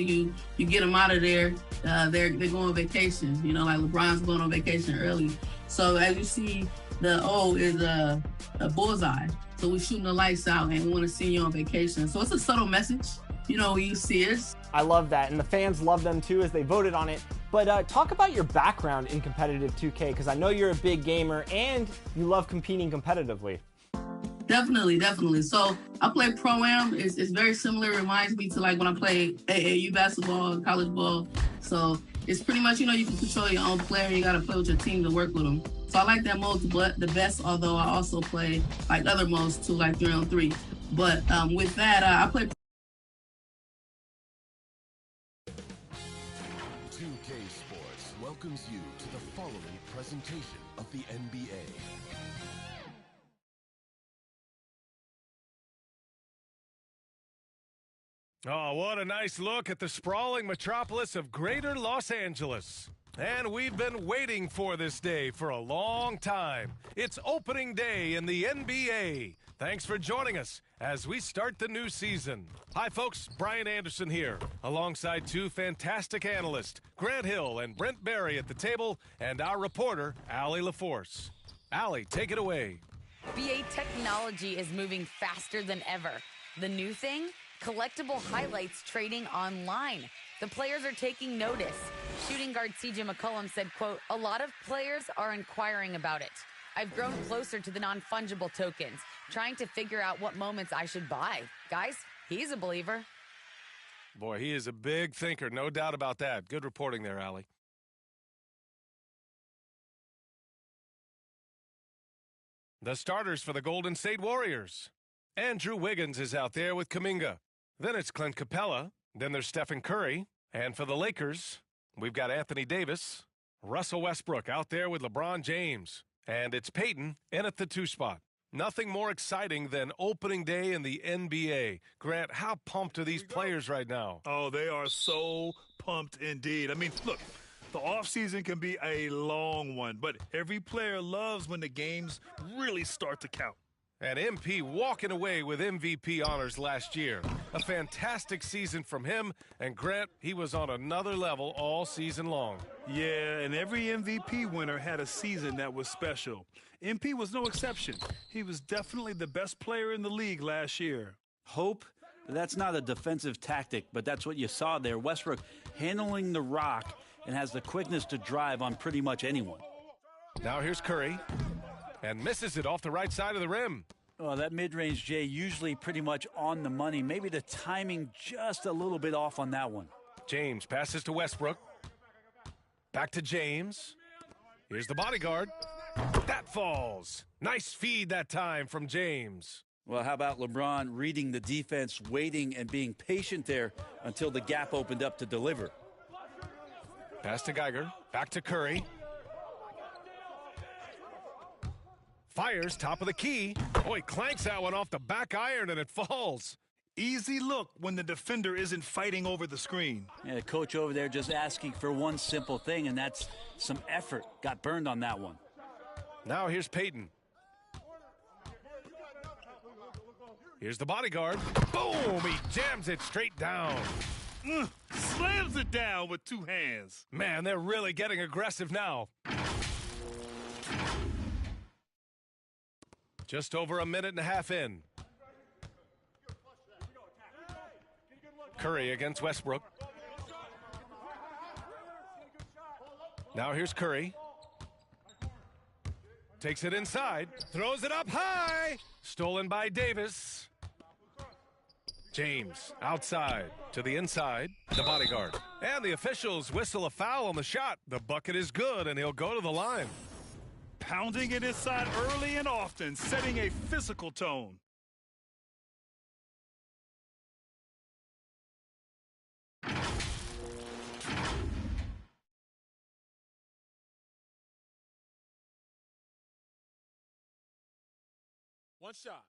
You get them out of there. They're going on vacation. You know, like LeBron's going on vacation early. So as you see, the O is a bullseye. So we're shooting the lights out and want to see you on vacation. So it's a subtle message, you know, when you see us. I love that, and the fans love them too as they voted on it. But talk about your background in competitive 2K, because I know you're a big gamer and you love competing competitively. Definitely. So I play Pro-Am. It's very similar. It reminds me to like when I play AAU basketball, college ball. So it's pretty much, you know, you can control your own player. You got to play with your team to work with them. So I like that mode the best, although I also play like other modes too, like 3-on-3. But with that, I play 2K Sports welcomes you to the following presentation of the NBA. Oh, what a nice look at the sprawling metropolis of Greater Los Angeles. And we've been waiting for this day for a long time. It's opening day in the NBA. Thanks for joining us as we start the new season. Hi, folks. Brian Anderson here, alongside two fantastic analysts, Grant Hill and Brent Barry at the table, and our reporter, Allie LaForce. Allie, take it away. BA technology is moving faster than ever. The new thing? Collectible highlights trading online. The players are taking notice. Shooting guard CJ McCollum said, quote, "A lot of players are inquiring about it. I've grown closer to the non-fungible tokens, trying to figure out what moments I should buy." Guys, he's a believer. Boy, he is a big thinker, no doubt about that. Good reporting there, Allie. The starters for the Golden State Warriors. Andrew Wiggins is out there with Kuminga. Then it's Clint Capella. Then there's Stephen Curry. And for the Lakers, we've got Anthony Davis, Russell Westbrook out there with LeBron James. And it's Peyton in at the 2 spot. Nothing more exciting than opening day in the NBA. Grant, how pumped are these players right now? Oh, they are so pumped indeed. I mean, look, the offseason can be a long one, but every player loves when the games really start to count. And MP walking away with MVP honors last year. A fantastic season from him, and Grant, he was on another level all season long. Yeah, and every MVP winner had a season that was special. MP was no exception. He was definitely the best player in the league last year. Hope? That's not a defensive tactic, but that's what you saw there. Westbrook handling the rock and has the quickness to drive on pretty much anyone. Now here's Curry. And misses it off the right side of the rim. Well, that mid-range, Jay, usually pretty much on the money. Maybe the timing just a little bit off on that one. James passes to Westbrook. Back to James. Here's the bodyguard. That falls. Nice feed that time from James. Well, how about LeBron reading the defense, waiting and being patient there until the gap opened up to deliver. Pass to Geiger. Back to Curry. Fires top of the key. Boy, clanks that one off the back iron and it falls. Easy look when the defender isn't fighting over the screen. Yeah, the coach over there just asking for one simple thing, and that's some effort. Got burned on that one. Now here's Peyton. Here's the bodyguard. Boom! He jams it straight down. Slams it down with 2 hands. Man, they're really getting aggressive now. Just over a minute and a half in. Curry against Westbrook. Now here's Curry. Takes it inside. Throws it up high. Stolen by Davis. James outside to the inside. The bodyguard. And the officials whistle a foul on the shot. The bucket is good and he'll go to the line. Pounding it inside early and often, setting a physical tone. One shot.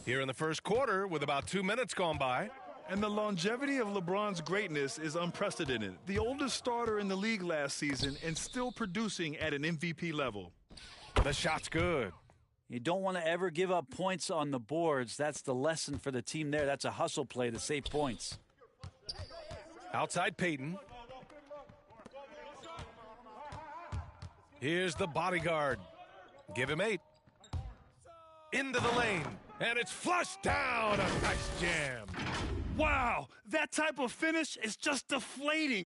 Here in the first quarter, with about 2 minutes gone by, And the longevity of LeBron's greatness is unprecedented. The oldest starter in the league last season and still producing at an MVP level. The shot's good. You don't want to ever give up points on the boards. That's the lesson for the team there. That's a hustle play to save points. Outside Peyton. Here's the bodyguard. Give him 8. Into the lane. And it's flushed down. A nice jam. Wow, that type of finish is just deflating.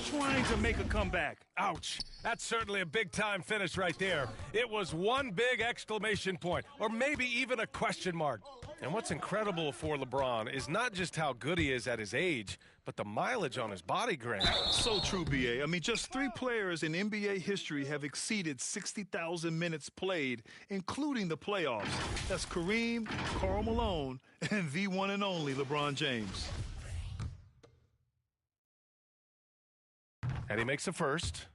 Trying to make a comeback. Ouch. That's certainly a big-time finish right there. It was one big exclamation point, or maybe even a question mark. And what's incredible for LeBron is not just how good he is at his age, but the mileage on his body grade. So true, B.A. I mean, just 3 players in NBA history have exceeded 60,000 minutes played, including the playoffs. That's Kareem, Karl Malone, and the one and only LeBron James. And he makes a first.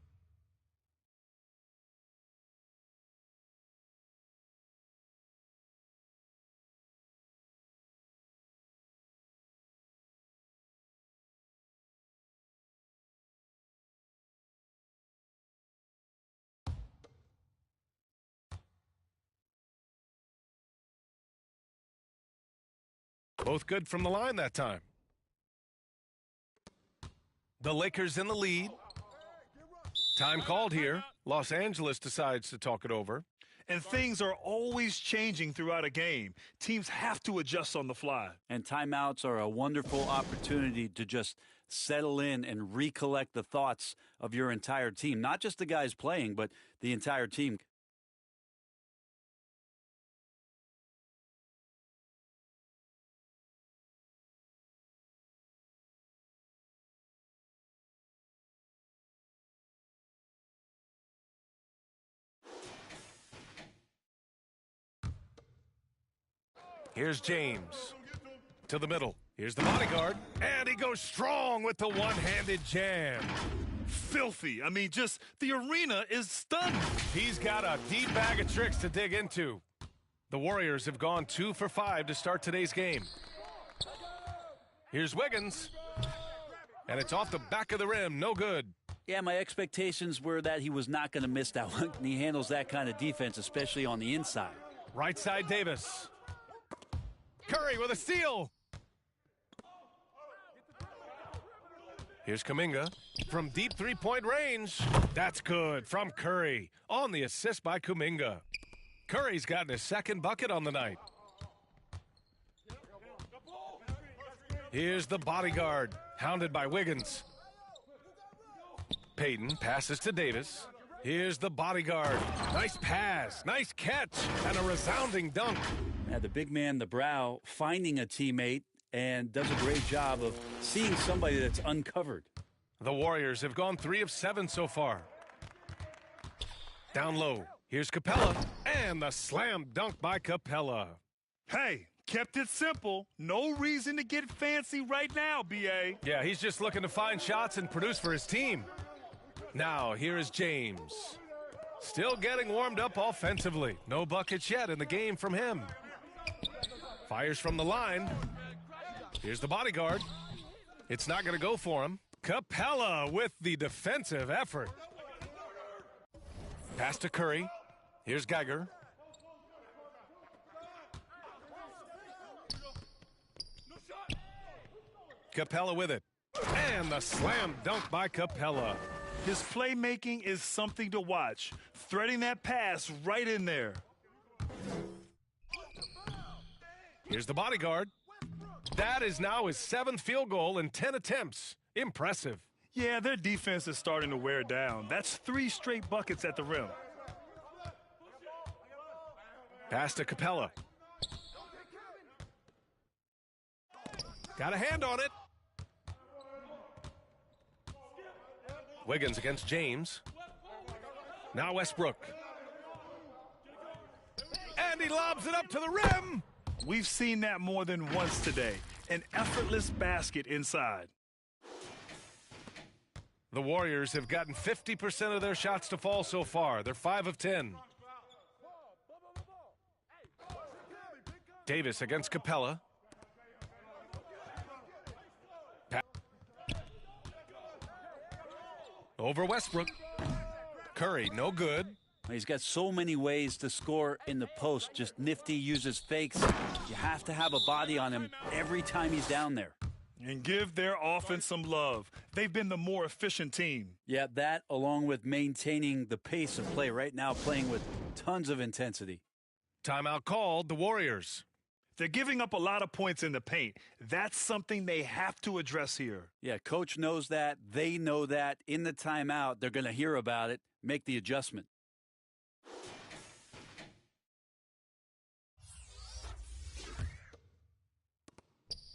Both good from the line that time. The Lakers in the lead. Time called here. Los Angeles decides to talk it over. And things are always changing throughout a game. Teams have to adjust on the fly. And timeouts are a wonderful opportunity to just settle in and recollect the thoughts of your entire team. Not just the guys playing, but the entire team. Here's James to the middle. Here's the bodyguard, and he goes strong with the one-handed jam. Filthy. I mean, just the arena is stunned. He's got a deep bag of tricks to dig into. The Warriors have gone 2 for 5 to start today's game. Here's Wiggins, and it's off the back of the rim. No good. Yeah, my expectations were that he was not going to miss that one. And he handles that kind of defense, especially on the inside. Right side Davis. Curry with a steal. Here's Kuminga from deep three-point range. That's good from Curry on the assist by Kuminga. Curry's gotten his second bucket on the night. Here's the bodyguard, hounded by Wiggins. Payton passes to Davis. Here's the bodyguard. Nice pass, nice catch, and a resounding dunk. Yeah, the big man, the brow, finding a teammate and does a great job of seeing somebody that's uncovered. The Warriors have gone 3 of 7 so far. Down low, here's Capella, and the slam dunk by Capella. Hey, kept it simple. No reason to get fancy right now, B.A. Yeah, he's just looking to find shots and produce for his team. Now, here is James. Still getting warmed up offensively. No buckets yet in the game from him. Fires from the line. Here's the bodyguard. It's not going to go for him. Capella with the defensive effort. Pass to Curry. Here's Geiger. Capella with it. And the slam dunk by Capella. His playmaking is something to watch. Threading that pass right in there. Here's the bodyguard. That is now his 7th field goal in 10 attempts. Impressive. Yeah, their defense is starting to wear down. That's 3 straight buckets at the rim. Pass to Capella. Got a hand on it. Wiggins against James. Now Westbrook. And he lobs it up to the rim. We've seen that more than once today. An effortless basket inside. The Warriors have gotten 50% of their shots to fall so far. They're 5 of 10. Davis against Capella. Over Westbrook. Curry, no good. He's got so many ways to score in the post. Just nifty, uses fakes. You have to have a body on him every time he's down there. And give their offense some love. They've been the more efficient team. Yeah, that along with maintaining the pace of play. Right now playing with tons of intensity. Timeout called, the Warriors. They're giving up a lot of points in the paint. That's something they have to address here. Yeah, coach knows that. They know that. In the timeout, they're going to hear about it, make the adjustment.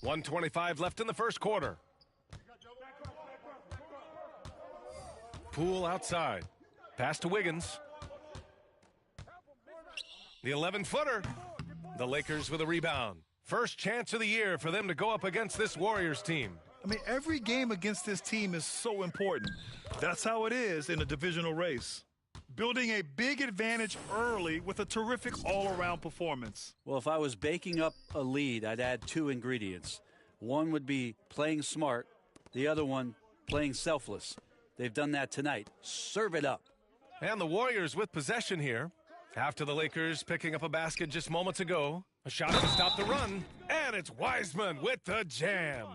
.125 left in the first quarter. Poole outside. Pass to Wiggins. The 11-footer. The Lakers with a rebound. First chance of the year for them to go up against this Warriors team. I mean, every game against this team is so important. That's how it is in a divisional race. Building a big advantage early with a terrific all-around performance. Well, if I was baking up a lead, I'd add 2 ingredients. One would be playing smart. The other one, playing selfless. They've done that tonight. Serve it up. And the Warriors with possession here. After the Lakers picking up a basket just moments ago. A shot to stop the run. And it's Wiseman with the jam.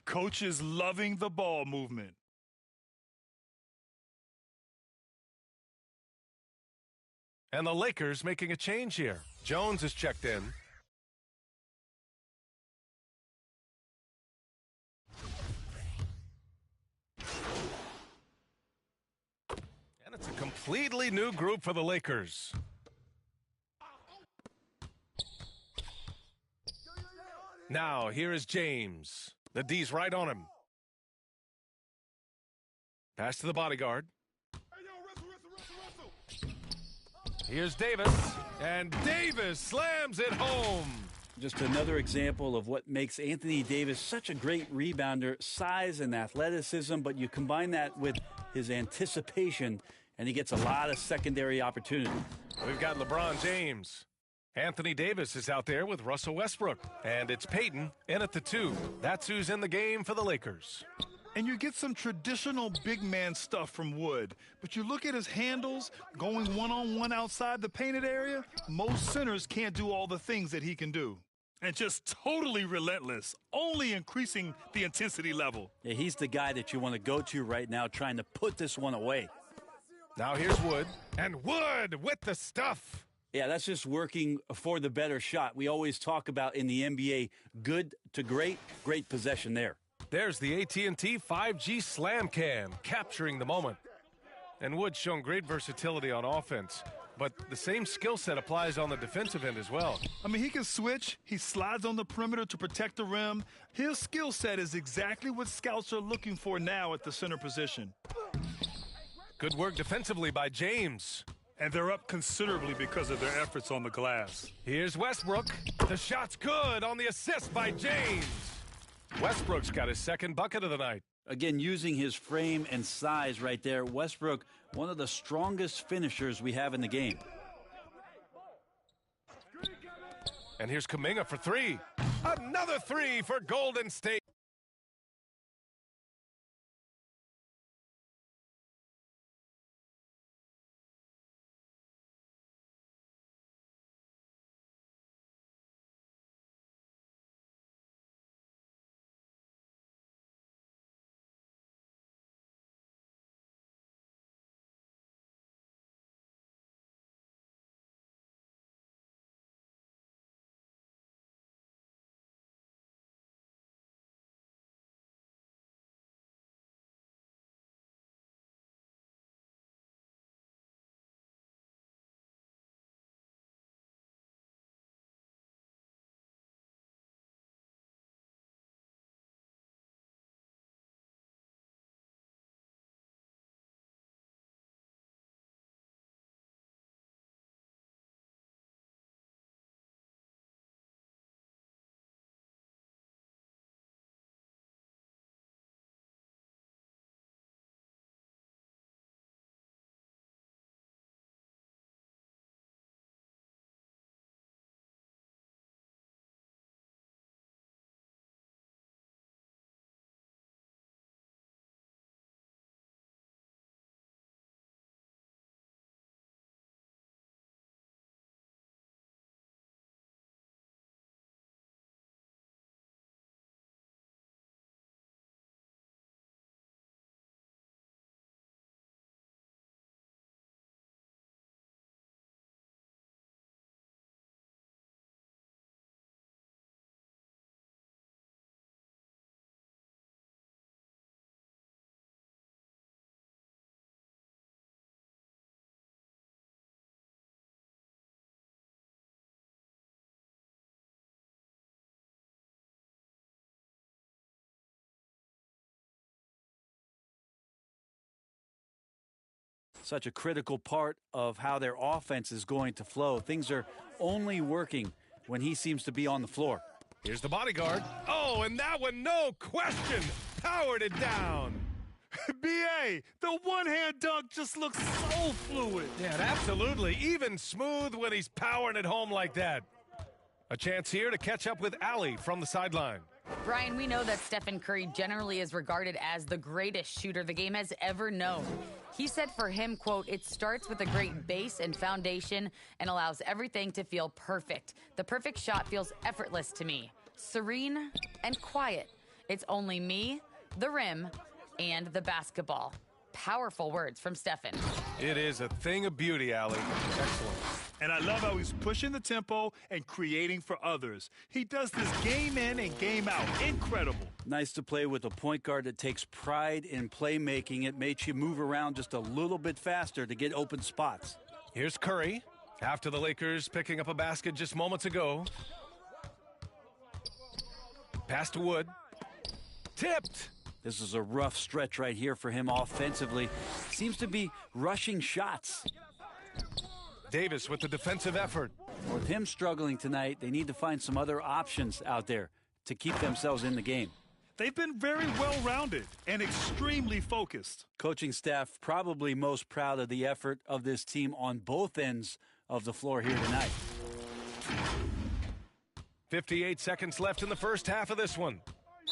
Coach is loving the ball movement. And the Lakers making a change here. Jones is checked in. And it's a completely new group for the Lakers. Now, here is James. The D's right on him. Pass to the bodyguard. Here's Davis. And Davis slams it home. Just another example of what makes Anthony Davis such a great rebounder. Size and athleticism, but you combine that with his anticipation, and he gets a lot of secondary opportunity. We've got LeBron James. Anthony Davis is out there with Russell Westbrook. And it's Peyton in at the 2. That's who's in the game for the Lakers. And you get some traditional big man stuff from Wood. But you look at his handles, going one-on-one outside the painted area, most centers can't do all the things that he can do. And just totally relentless, only increasing the intensity level. Yeah, he's the guy that you want to go to right now, trying to put this one away. Now here's Wood. And Wood with the stuff. Yeah, that's just working for the better shot. We always talk about in the NBA, good to great, great possession there. There's the AT&T 5G Slam Cam, capturing the moment. And Wood's shown great versatility on offense, but the same skill set applies on the defensive end as well. I mean, he can switch. He slides on the perimeter to protect the rim. His skill set is exactly what scouts are looking for now at the center position. Good work defensively by James. And they're up considerably because of their efforts on the glass. Here's Westbrook. The shot's good on the assist by James. Westbrook's got his second bucket of the night. Again, using his frame and size right there, Westbrook, one of the strongest finishers we have in the game. And here's Kuminga for three. Another three for Golden State. Such a critical part of how their offense is going to flow. Things are only working when he seems to be on the floor. Here's the bodyguard. Oh, and that one, no question, powered it down. BA, the one-hand dunk just looks so fluid. Yeah, absolutely. Even smooth when he's powering it home like that. A chance here to catch up with Allie from the sideline. Brian, we know that Stephen Curry generally is regarded as the greatest shooter the game has ever known. He said for him, quote, "It starts with a great base and foundation and allows everything to feel perfect. The perfect shot feels effortless to me, serene and quiet. It's only me, the rim, and the basketball." Powerful words from Stephen. It is a thing of beauty, Allie. Excellent. And I love how he's pushing the tempo and creating for others. He does this game in and game out. Incredible. Nice to play with a point guard that takes pride in playmaking. It makes you move around just a little bit faster to get open spots. Here's Curry, after the Lakers picking up a basket just moments ago. Pass to Wood. Tipped. This is a rough stretch right here for him offensively. Seems to be rushing shots. Davis with the defensive effort. With him struggling tonight, they need to find some other options out there to keep themselves in the game. They've been very well-rounded and extremely focused. Coaching staff probably most proud of the effort of this team on both ends of the floor here tonight. 58 seconds left in the first half of this one.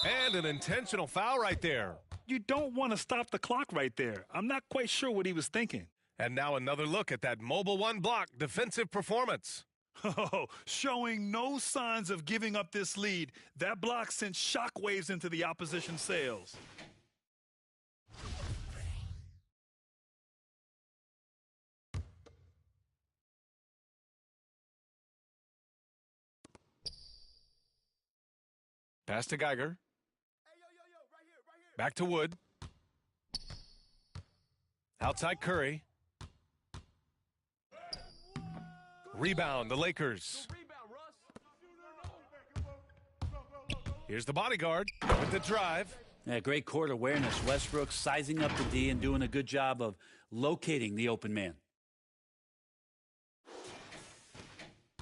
And an intentional foul right there. You don't want to stop the clock right there. I'm not quite sure what he was thinking. And now another look at that mobile one block defensive performance. Oh, showing no signs of giving up this lead. That block sent shockwaves into the opposition sails. Pass to Geiger. Back to Wood. Outside Curry. Rebound, the Lakers. Here's the bodyguard with the drive. Yeah, great court awareness. Westbrook sizing up the D and doing a good job of locating the open man.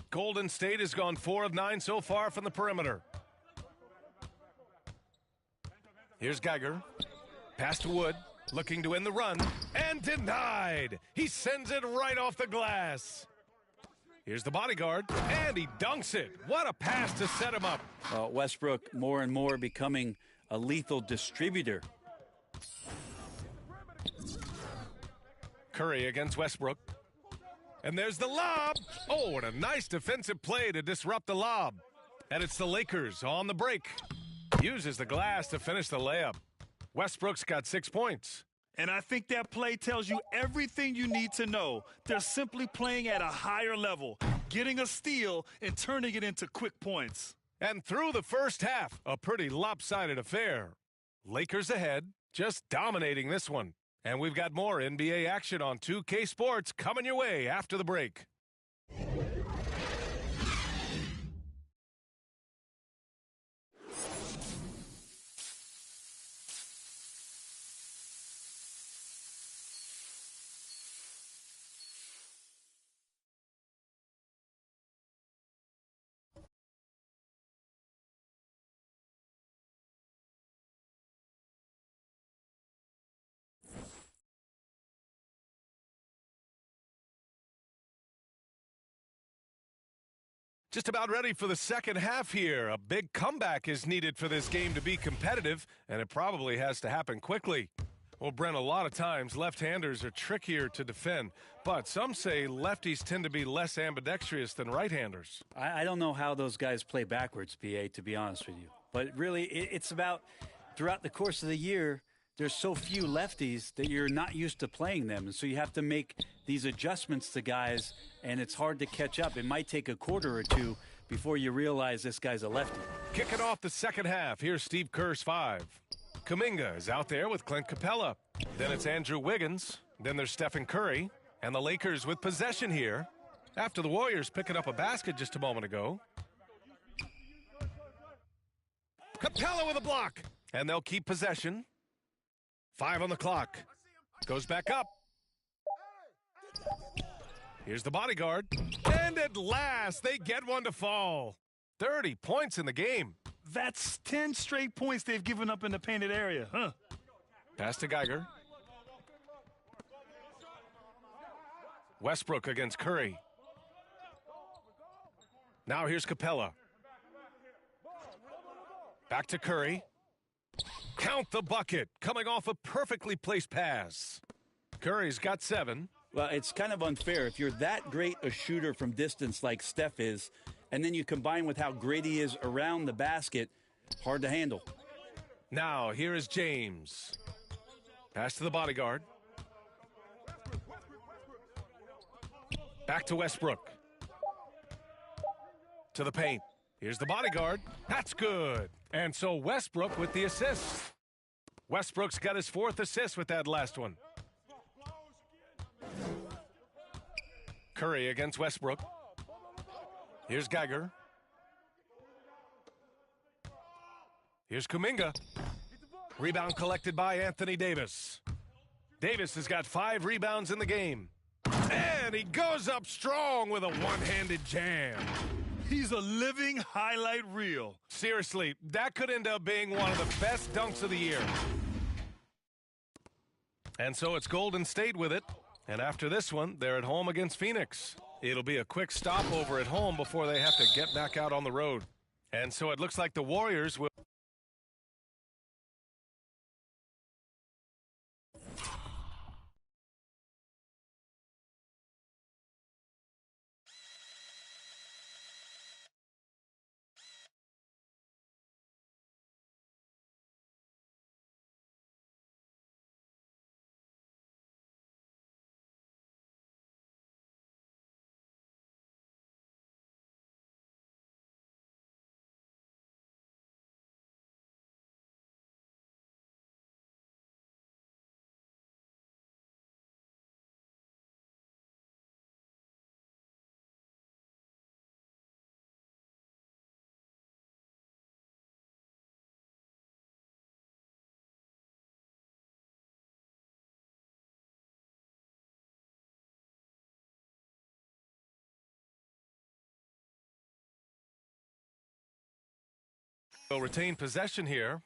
Golden State has gone 4 of 9 so far from the perimeter. Here's Geiger. Pass to Wood, looking to end the run, and denied. He sends it right off the glass. Here's the bodyguard, and he dunks it. What a pass to set him up. Westbrook more and more becoming a lethal distributor. Curry against Westbrook. And there's the lob. Oh, and a nice defensive play to disrupt the lob. And it's the Lakers on the break. Uses the glass to finish the layup. Westbrook's got 6 points. And I think that play tells you everything you need to know. They're simply playing at a higher level, getting a steal and turning it into quick points. And through the first half, a pretty lopsided affair. Lakers ahead, just dominating this one. And we've got more NBA action on 2K Sports coming your way after the break. Just about ready for the second half here. A big comeback is needed for this game to be competitive, and it probably has to happen quickly. Well, Brent, a lot of times left-handers are trickier to defend, but some say lefties tend to be less ambidextrous than right-handers. I don't know how those guys play backwards, PA, to be honest with you. But really, it's about throughout the course of the year, there's so few lefties that you're not used to playing them. And so you have to make these adjustments to guys, and it's hard to catch up. It might take a quarter or two before you realize this guy's a lefty. Kicking off the second half, here's Steve Kerr's 5. Kuminga is out there with Clint Capella. Then it's Andrew Wiggins. Then there's Stephen Curry. And the Lakers with possession here after the Warriors picking up a basket just a moment ago. Capella with a block. And they'll keep possession. 5 on the clock. Goes back up. Here's the bodyguard. And at last, they get one to fall. 30 points in the game. That's 10 straight points they've given up in the painted area, huh? Pass to Geiger. Westbrook against Curry. Now here's Capella. Back to Curry. Count the bucket, coming off a perfectly placed pass. Curry's got 7. Well, it's kind of unfair. If you're that great a shooter from distance like Steph is, and then you combine with how great he is around the basket, hard to handle. Now, here is James. Pass to the bodyguard. Back to Westbrook. To the paint. Here's the bodyguard. That's good. And so Westbrook with the assist. Westbrook's got his 4th assist with that last one. Curry against Westbrook. Here's Geiger. Here's Kuminga. Rebound collected by Anthony Davis. Davis has got 5 rebounds in the game. And he goes up strong with a one-handed jam. He's a living highlight reel. Seriously, that could end up being one of the best dunks of the year. And so it's Golden State with it. And after this one, they're at home against Phoenix. It'll be a quick stopover at home before they have to get back out on the road. And so it looks like the Warriors will... Will retain possession here,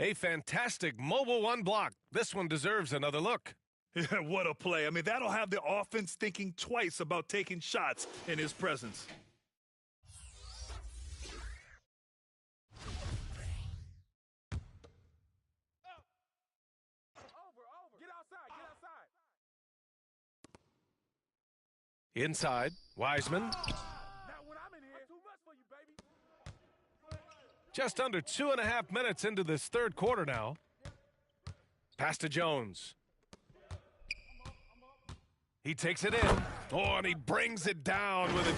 A fantastic mobile one block. This one deserves another look. Yeah, what a play. I mean, that'll have the offense thinking twice about taking shots in his presence. Inside, Wiseman. Just under 2.5 minutes into this third quarter now. Pass to Jones. He takes it in. Oh, and he brings it down with a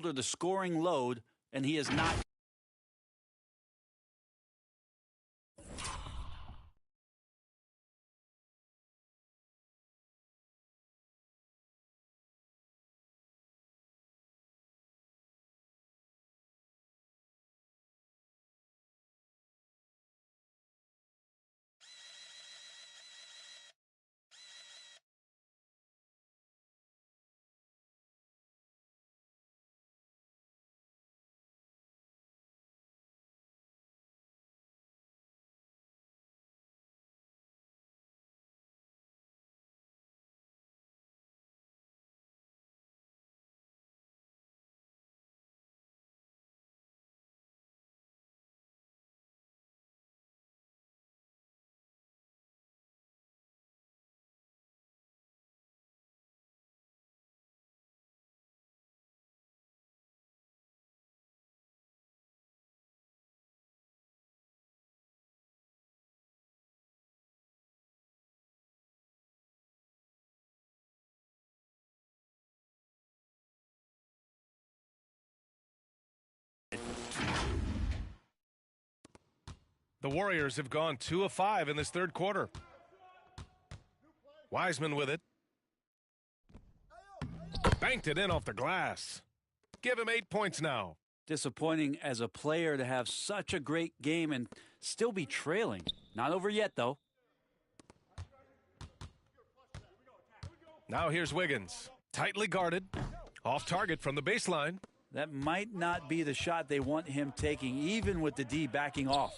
two. The scoring load, and he is not. The Warriors have gone 2 of 5 in this third quarter. Wiseman with it. Banked it in off the glass. Give him 8 points now. Disappointing as a player to have such a great game and still be trailing. Not over yet, though. Now here's Wiggins. Tightly guarded. Off target from the baseline. That might not be the shot they want him taking, even with the D backing off.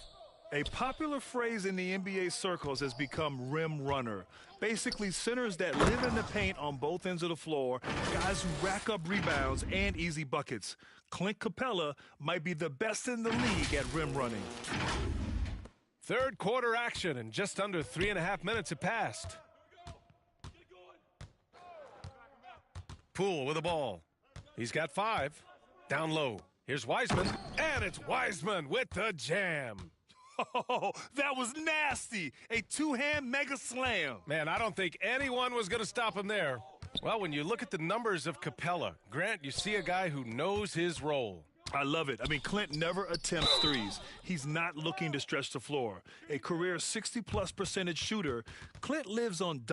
A popular phrase in the NBA circles has become rim runner. Basically, centers that live in the paint on both ends of the floor, guys who rack up rebounds and easy buckets. Clint Capella might be the best in the league at rim running. Third quarter action, and just under 3.5 minutes have passed. Poole with the ball. He's got 5. Down low. Here's Wiseman, and it's Wiseman with the jam. Oh, that was nasty. A two-hand mega slam. Man, I don't think anyone was going to stop him there. Well, when you look at the numbers of Capella, Grant, you see a guy who knows his role. I love it. I mean, Clint never attempts threes. He's not looking to stretch the floor. A career 60+% shooter, Clint lives on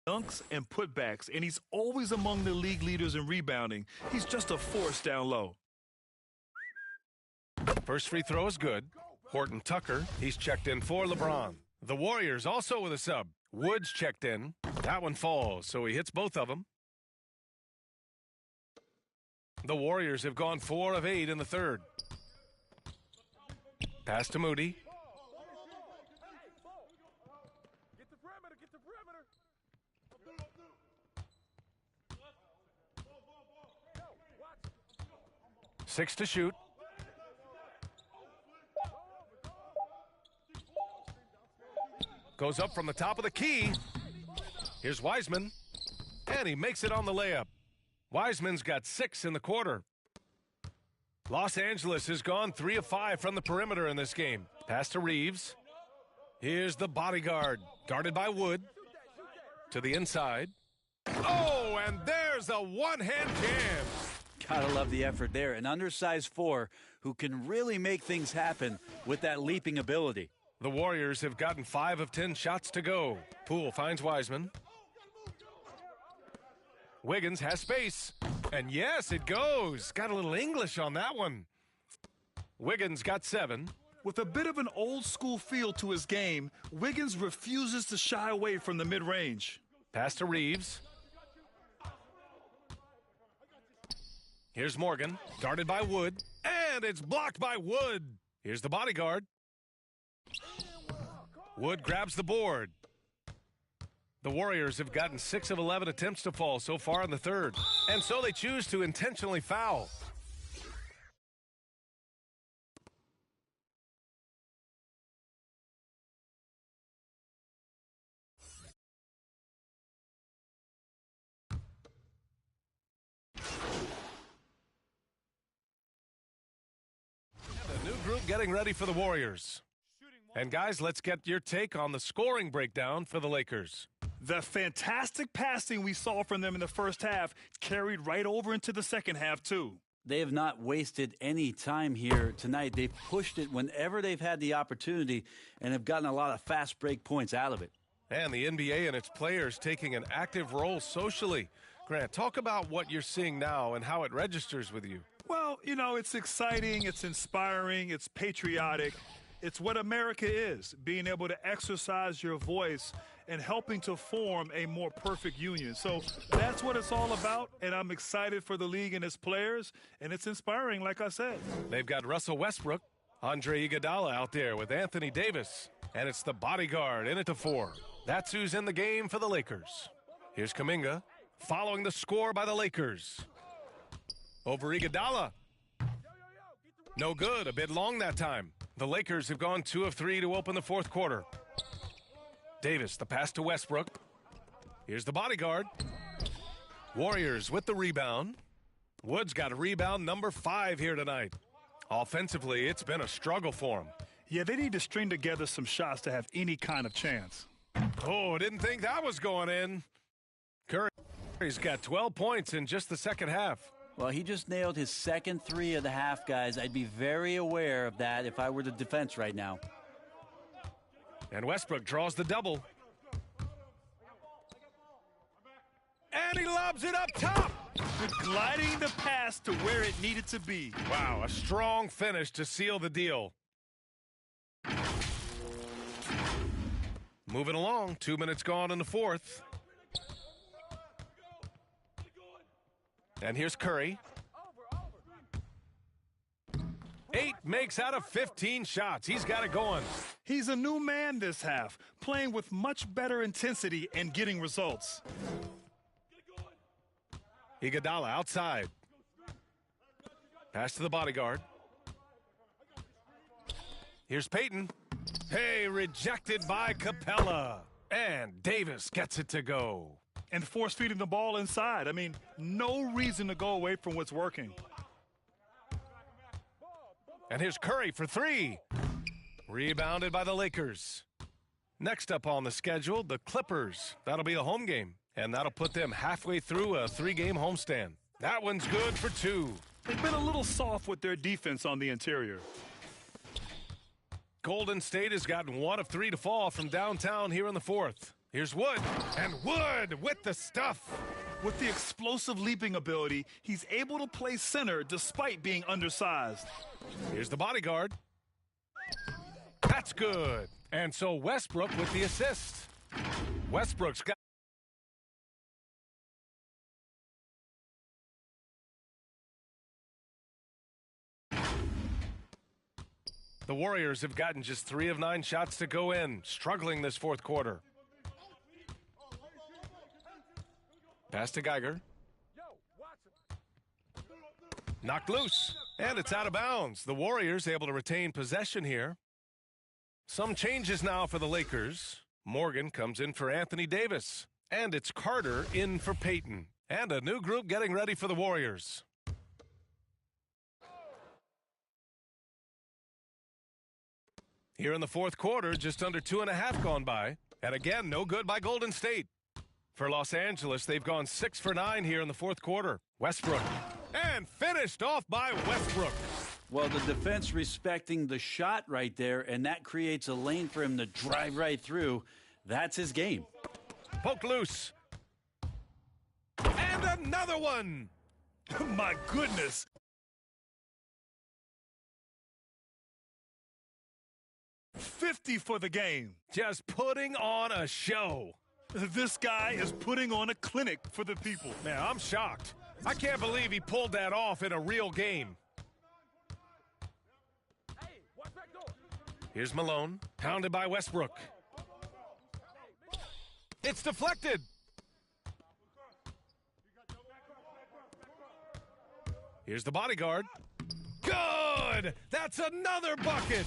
dunks and putbacks, and he's always among the league leaders in rebounding. He's just a force down low. First free throw is good. Horton Tucker, he's checked in for LeBron. The Warriors also with a sub. Woods checked in. That one falls, so he hits both of them. The Warriors have gone 4 of 8 in the third. Pass to Moody. Get the perimeter, get the perimeter. 6 to shoot. Goes up from the top of the key. Here's Wiseman, and he makes it on the layup. Wiseman's got 6 in the quarter. Los Angeles has gone 3 of 5 from the perimeter in this game. Pass to Reeves. Here's the bodyguard, guarded by Wood. To the inside. Oh, and there's a one-hand jam. Gotta love the effort there. An undersized 4 who can really make things happen with that leaping ability. The Warriors have gotten 5 of 10 shots to go. Poole finds Wiseman. Wiggins has space. And yes, it goes. Got a little English on that one. Wiggins got 7. With a bit of an old-school feel to his game, Wiggins refuses to shy away from the mid-range. Pass to Reeves. Here's Morgan, guarded by Wood, and it's blocked by Wood. Here's the bodyguard. Wood grabs the board. The Warriors have gotten 6 of 11 attempts to fall so far in the third, and so they choose to intentionally foul. Group getting ready for the Warriors. And guys, let's get your take on the scoring breakdown for the Lakers. The fantastic passing we saw from them in the first half carried right over into the second half, too. They have not wasted any time here tonight. They've pushed it whenever they've had the opportunity and have gotten a lot of fast break points out of it. And the NBA and its players taking an active role socially. Grant, talk about what you're seeing now and how it registers with you. Well, you know, it's exciting, it's inspiring, it's patriotic. It's what America is, being able to exercise your voice and helping to form a more perfect union. So that's what it's all about, and I'm excited for the league and its players, and it's inspiring, like I said. They've got Russell Westbrook, Andre Iguodala out there with Anthony Davis, and it's the bodyguard in at the 4. That's who's in the game for the Lakers. Here's Kuminga, following the score by the Lakers. Over Iguodala. No good, a bit long that time. The Lakers have gone 2 of 3 to open the fourth quarter. Davis, the pass to Westbrook. Here's the bodyguard. Warriors with the rebound. Wood's got a rebound number 5 here tonight. Offensively, it's been a struggle for him. Yeah, they need to string together some shots to have any kind of chance. Oh, didn't think that was going in. Curry's got 12 points in just the second half. Well, he just nailed his second 3 of the half, guys. I'd be very aware of that if I were the defense right now. And Westbrook draws the double. And he lobs it up top. Gliding the pass to where it needed to be. Wow, a strong finish to seal the deal. Moving along, 2 minutes gone in the fourth. And here's Curry. 8 makes out of 15 shots. He's got it going. He's a new man this half, playing with much better intensity and getting results. Iguodala outside. Pass to the bodyguard. Here's Payton. Hey, rejected by Capella. And Davis gets it to go. And force feeding the ball inside. I mean, no reason to go away from what's working. And here's Curry for 3. Rebounded by the Lakers. Next up on the schedule, the Clippers. That'll be a home game, and that'll put them halfway through a 3-game homestand. That one's good for 2. They've been a little soft with their defense on the interior. Golden State has gotten 1 of 3 to fall from downtown here in the fourth. Here's Wood, and Wood with the stuff. With the explosive leaping ability, he's able to play center despite being undersized. Here's the bodyguard. That's good. And so Westbrook with the assist. Westbrook's got the Warriors have gotten just 3 of 9 shots to go in, struggling this fourth quarter. Pass to Geiger. Knocked loose, and it's out of bounds. The Warriors able to retain possession here. Some changes now for the Lakers. Morgan comes in for Anthony Davis, and it's Carter in for Payton. And a new group getting ready for the Warriors. Here in the fourth quarter, just under 2.5 gone by. And again, no good by Golden State. For Los Angeles, they've gone 6 for 9 here in the fourth quarter. Westbrook. And finished off by Westbrook. Well, the defense respecting the shot right there, and that creates a lane for him to drive right through. That's his game. Poked loose. And another one. My goodness. $50 for the game. Just putting on a show. This guy is putting on a clinic for the people. Man, I'm shocked. I can't believe he pulled that off in a real game. Here's Malone, pounded by Westbrook. It's deflected. Here's the bodyguard. Good! That's another bucket!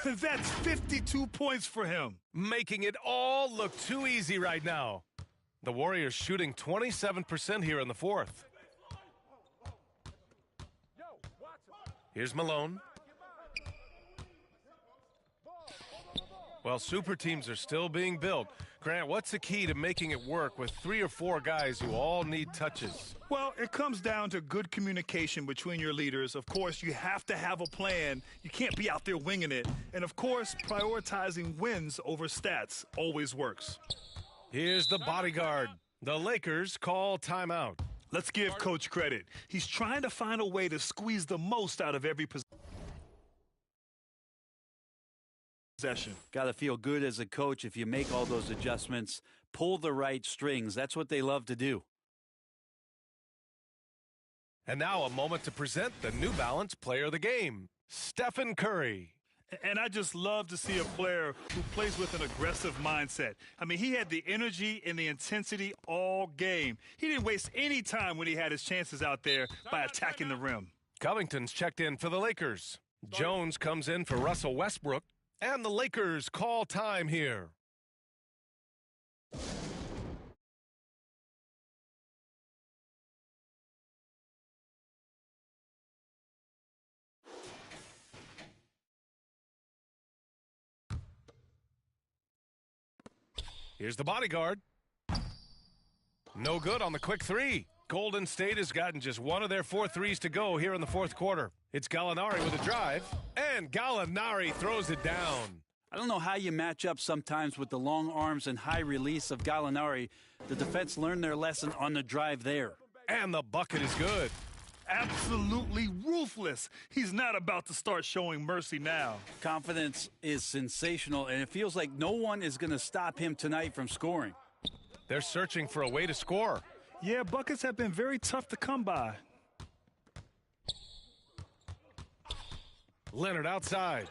That's 52 points for him. Making it all look too easy right now. The Warriors shooting 27% here in the fourth. Here's Malone. Well, super teams are still being built. Grant, what's the key to making it work with 3 or 4 guys who all need touches? Well, it comes down to good communication between your leaders. Of course, you have to have a plan. You can't be out there winging it. And of course, prioritizing wins over stats always works. Here's the bodyguard. The Lakers call timeout. Let's give Coach credit. He's trying to find a way to squeeze the most out of every possession. Got to feel good as a coach if you make all those adjustments, pull the right strings. That's what they love to do. And now a moment to present the New Balance Player of the Game, Stephen Curry. And I just love to see a player who plays with an aggressive mindset. I mean, he had the energy and the intensity all game. He didn't waste any time when he had his chances out there by attacking the rim. Covington's checked in for the Lakers. Jones comes in for Russell Westbrook. And the Lakers call time here. Here's the bodyguard. No good on the quick three. Golden State has gotten just one of their 4 threes to go here in the fourth quarter. It's Gallinari with a drive, and Gallinari throws it down. I don't know how you match up sometimes with the long arms and high release of Gallinari. The defense learned their lesson on the drive there. And the bucket is good. Absolutely ruthless. He's not about to start showing mercy now. Confidence is sensational, and it feels like no one is going to stop him tonight from scoring. They're searching for a way to score. Yeah, buckets have been very tough to come by. Leonard outside.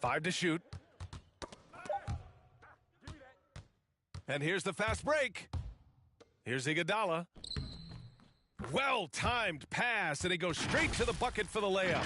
5 to shoot. And here's the fast break. Here's Iguodala. Well-timed pass, and he goes straight to the bucket for the layup.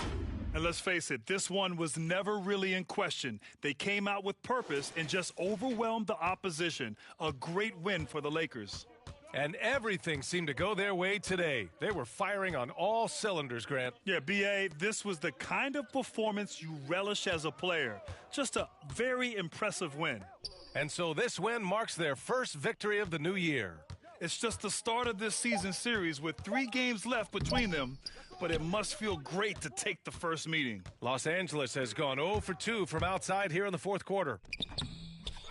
And let's face it, this one was never really in question. They came out with purpose and just overwhelmed the opposition. A great win for the Lakers. And everything seemed to go their way today. They were firing on all cylinders, Grant. Yeah, B.A., this was the kind of performance you relish as a player. Just a very impressive win. And so this win marks their first victory of the new year. It's just the start of this season series with 3 games left between them, but it must feel great to take the first meeting. Los Angeles has gone 0 for 2 from outside here in the fourth quarter.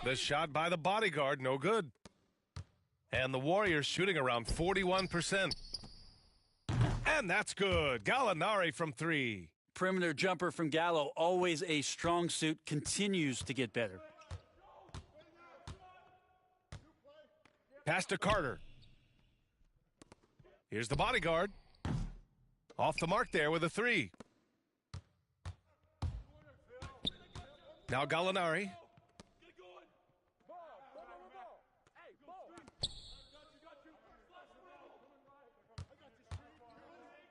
The shot by the bodyguard, no good. And the Warriors shooting around 41%. And that's good. Gallinari from 3. Perimeter jumper from Gallo, always a strong suit, continues to get better. Pass to Carter. Here's the bodyguard. Off the mark there with a 3. Now Gallinari.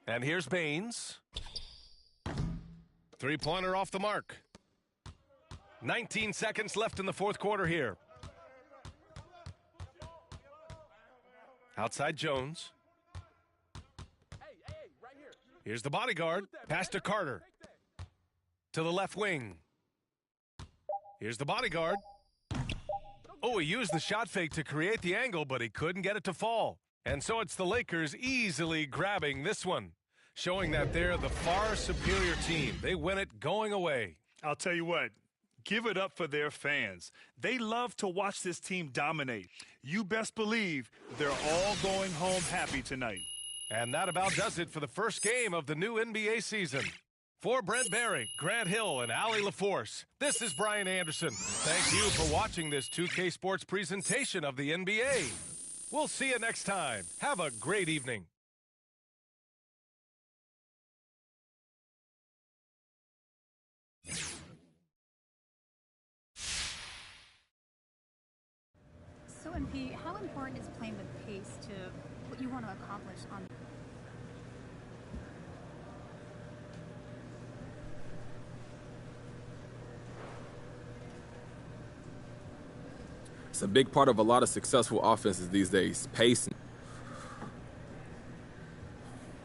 And here's Baines. 3-pointer off the mark. 19 seconds left in the fourth quarter here. Outside Jones. Here's the bodyguard. Pass to Carter. To the left wing. Here's the bodyguard. Oh, he used the shot fake to create the angle, but he couldn't get it to fall. And so it's the Lakers easily grabbing this one, showing that they're the far superior team. They win it going away. I'll tell you what, give it up for their fans. They love to watch this team dominate. You best believe they're all going home happy tonight. And that about does it for the first game of the new NBA season. For Brent Barry, Grant Hill, and Allie LaForce, this is Brian Anderson. Thank you for watching this 2K Sports presentation of the NBA. We'll see you next time. Have a great evening. So, MP, how important is playing with pace to what you want to accomplish on? It's a big part of a lot of successful offenses these days, pacing.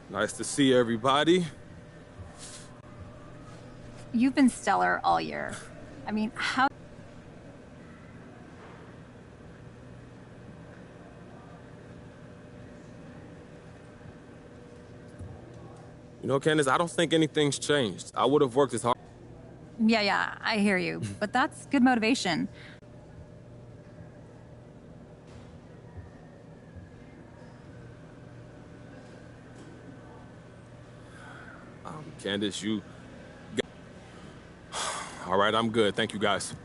Nice to see everybody. You've been stellar all year. I mean, how? You know, Candace, I don't think anything's changed. I would have worked as hard. Yeah, I hear you. But that's good motivation. Candace, you... All right, I'm good. Thank you, guys.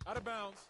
Out of bounds.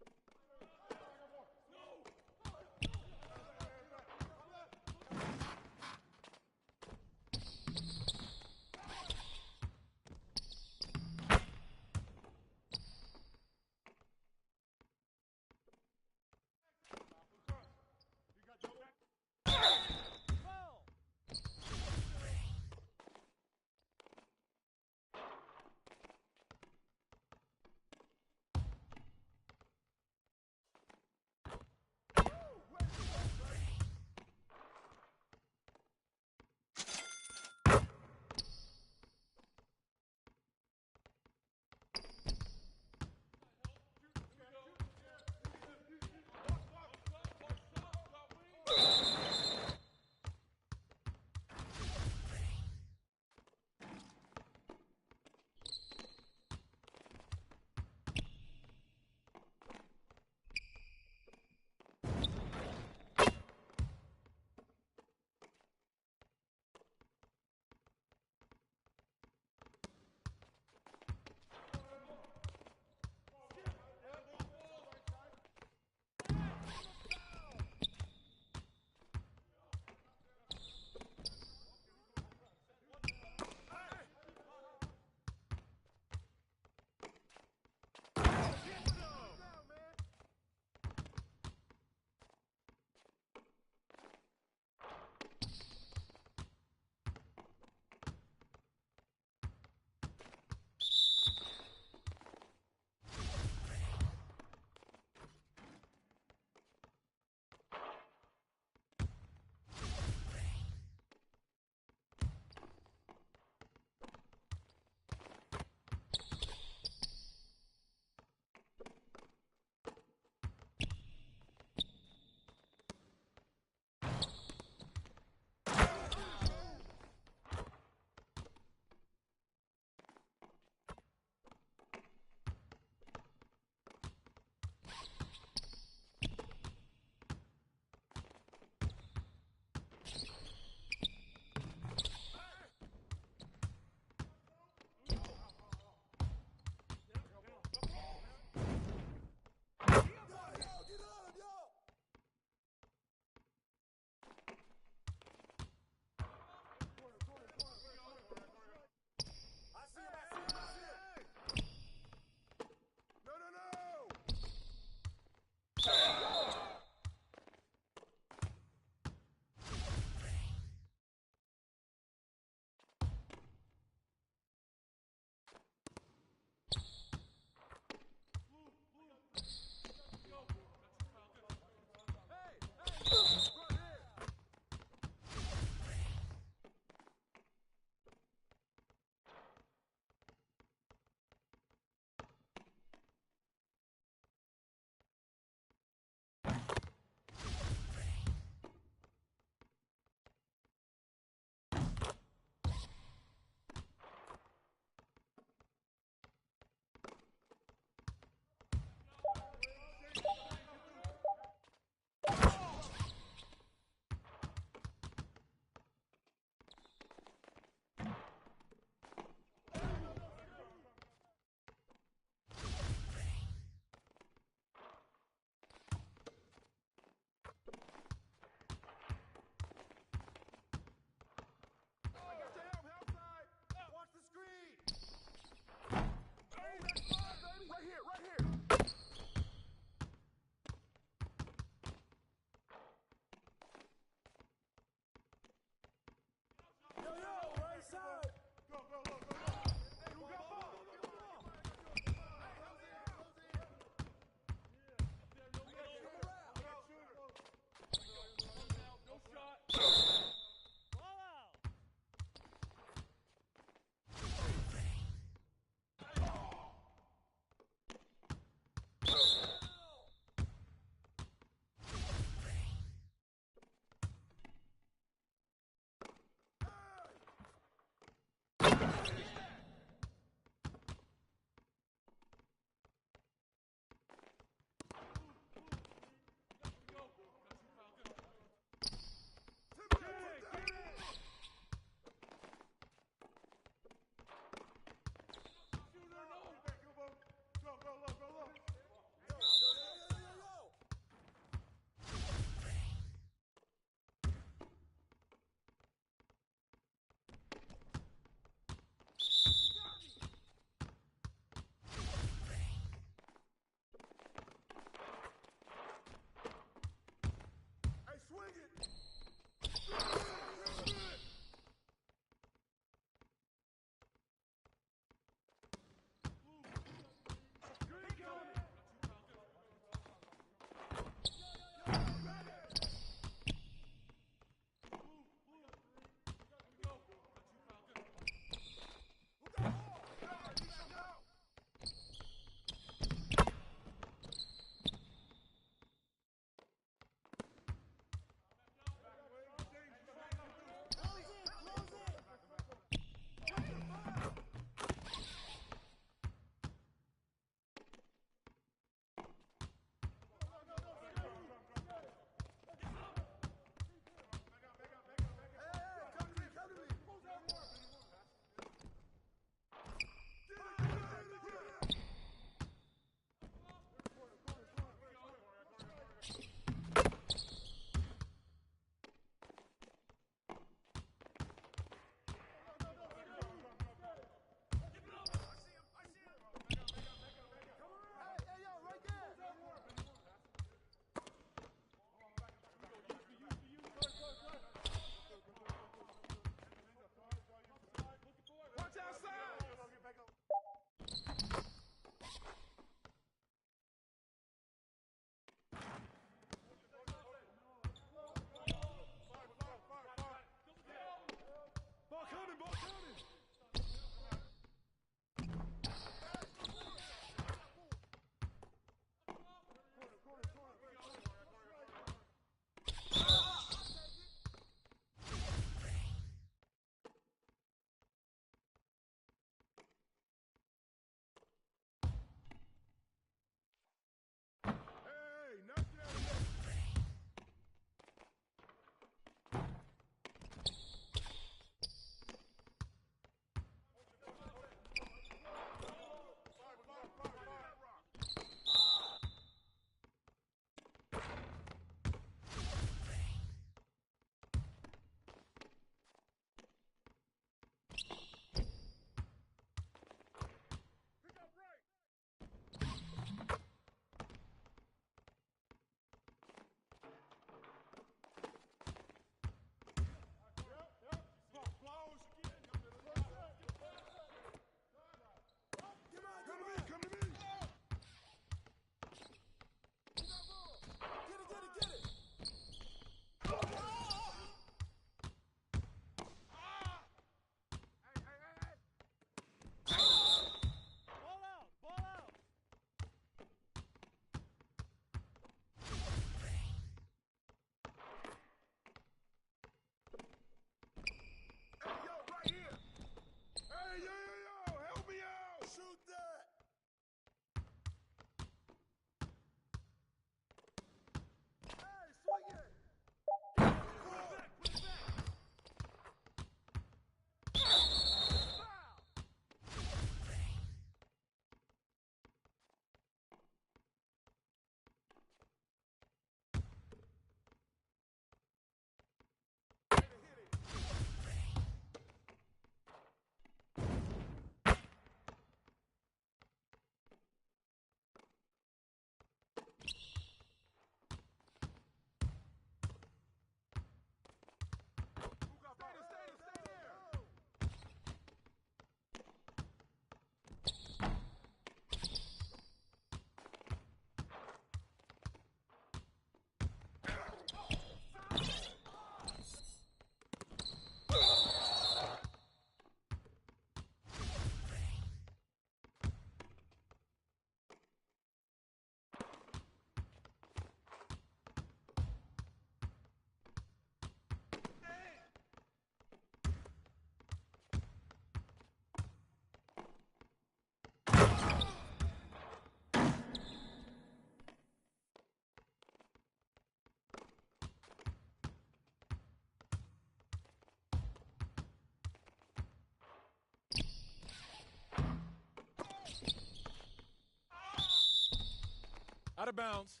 Out of bounds.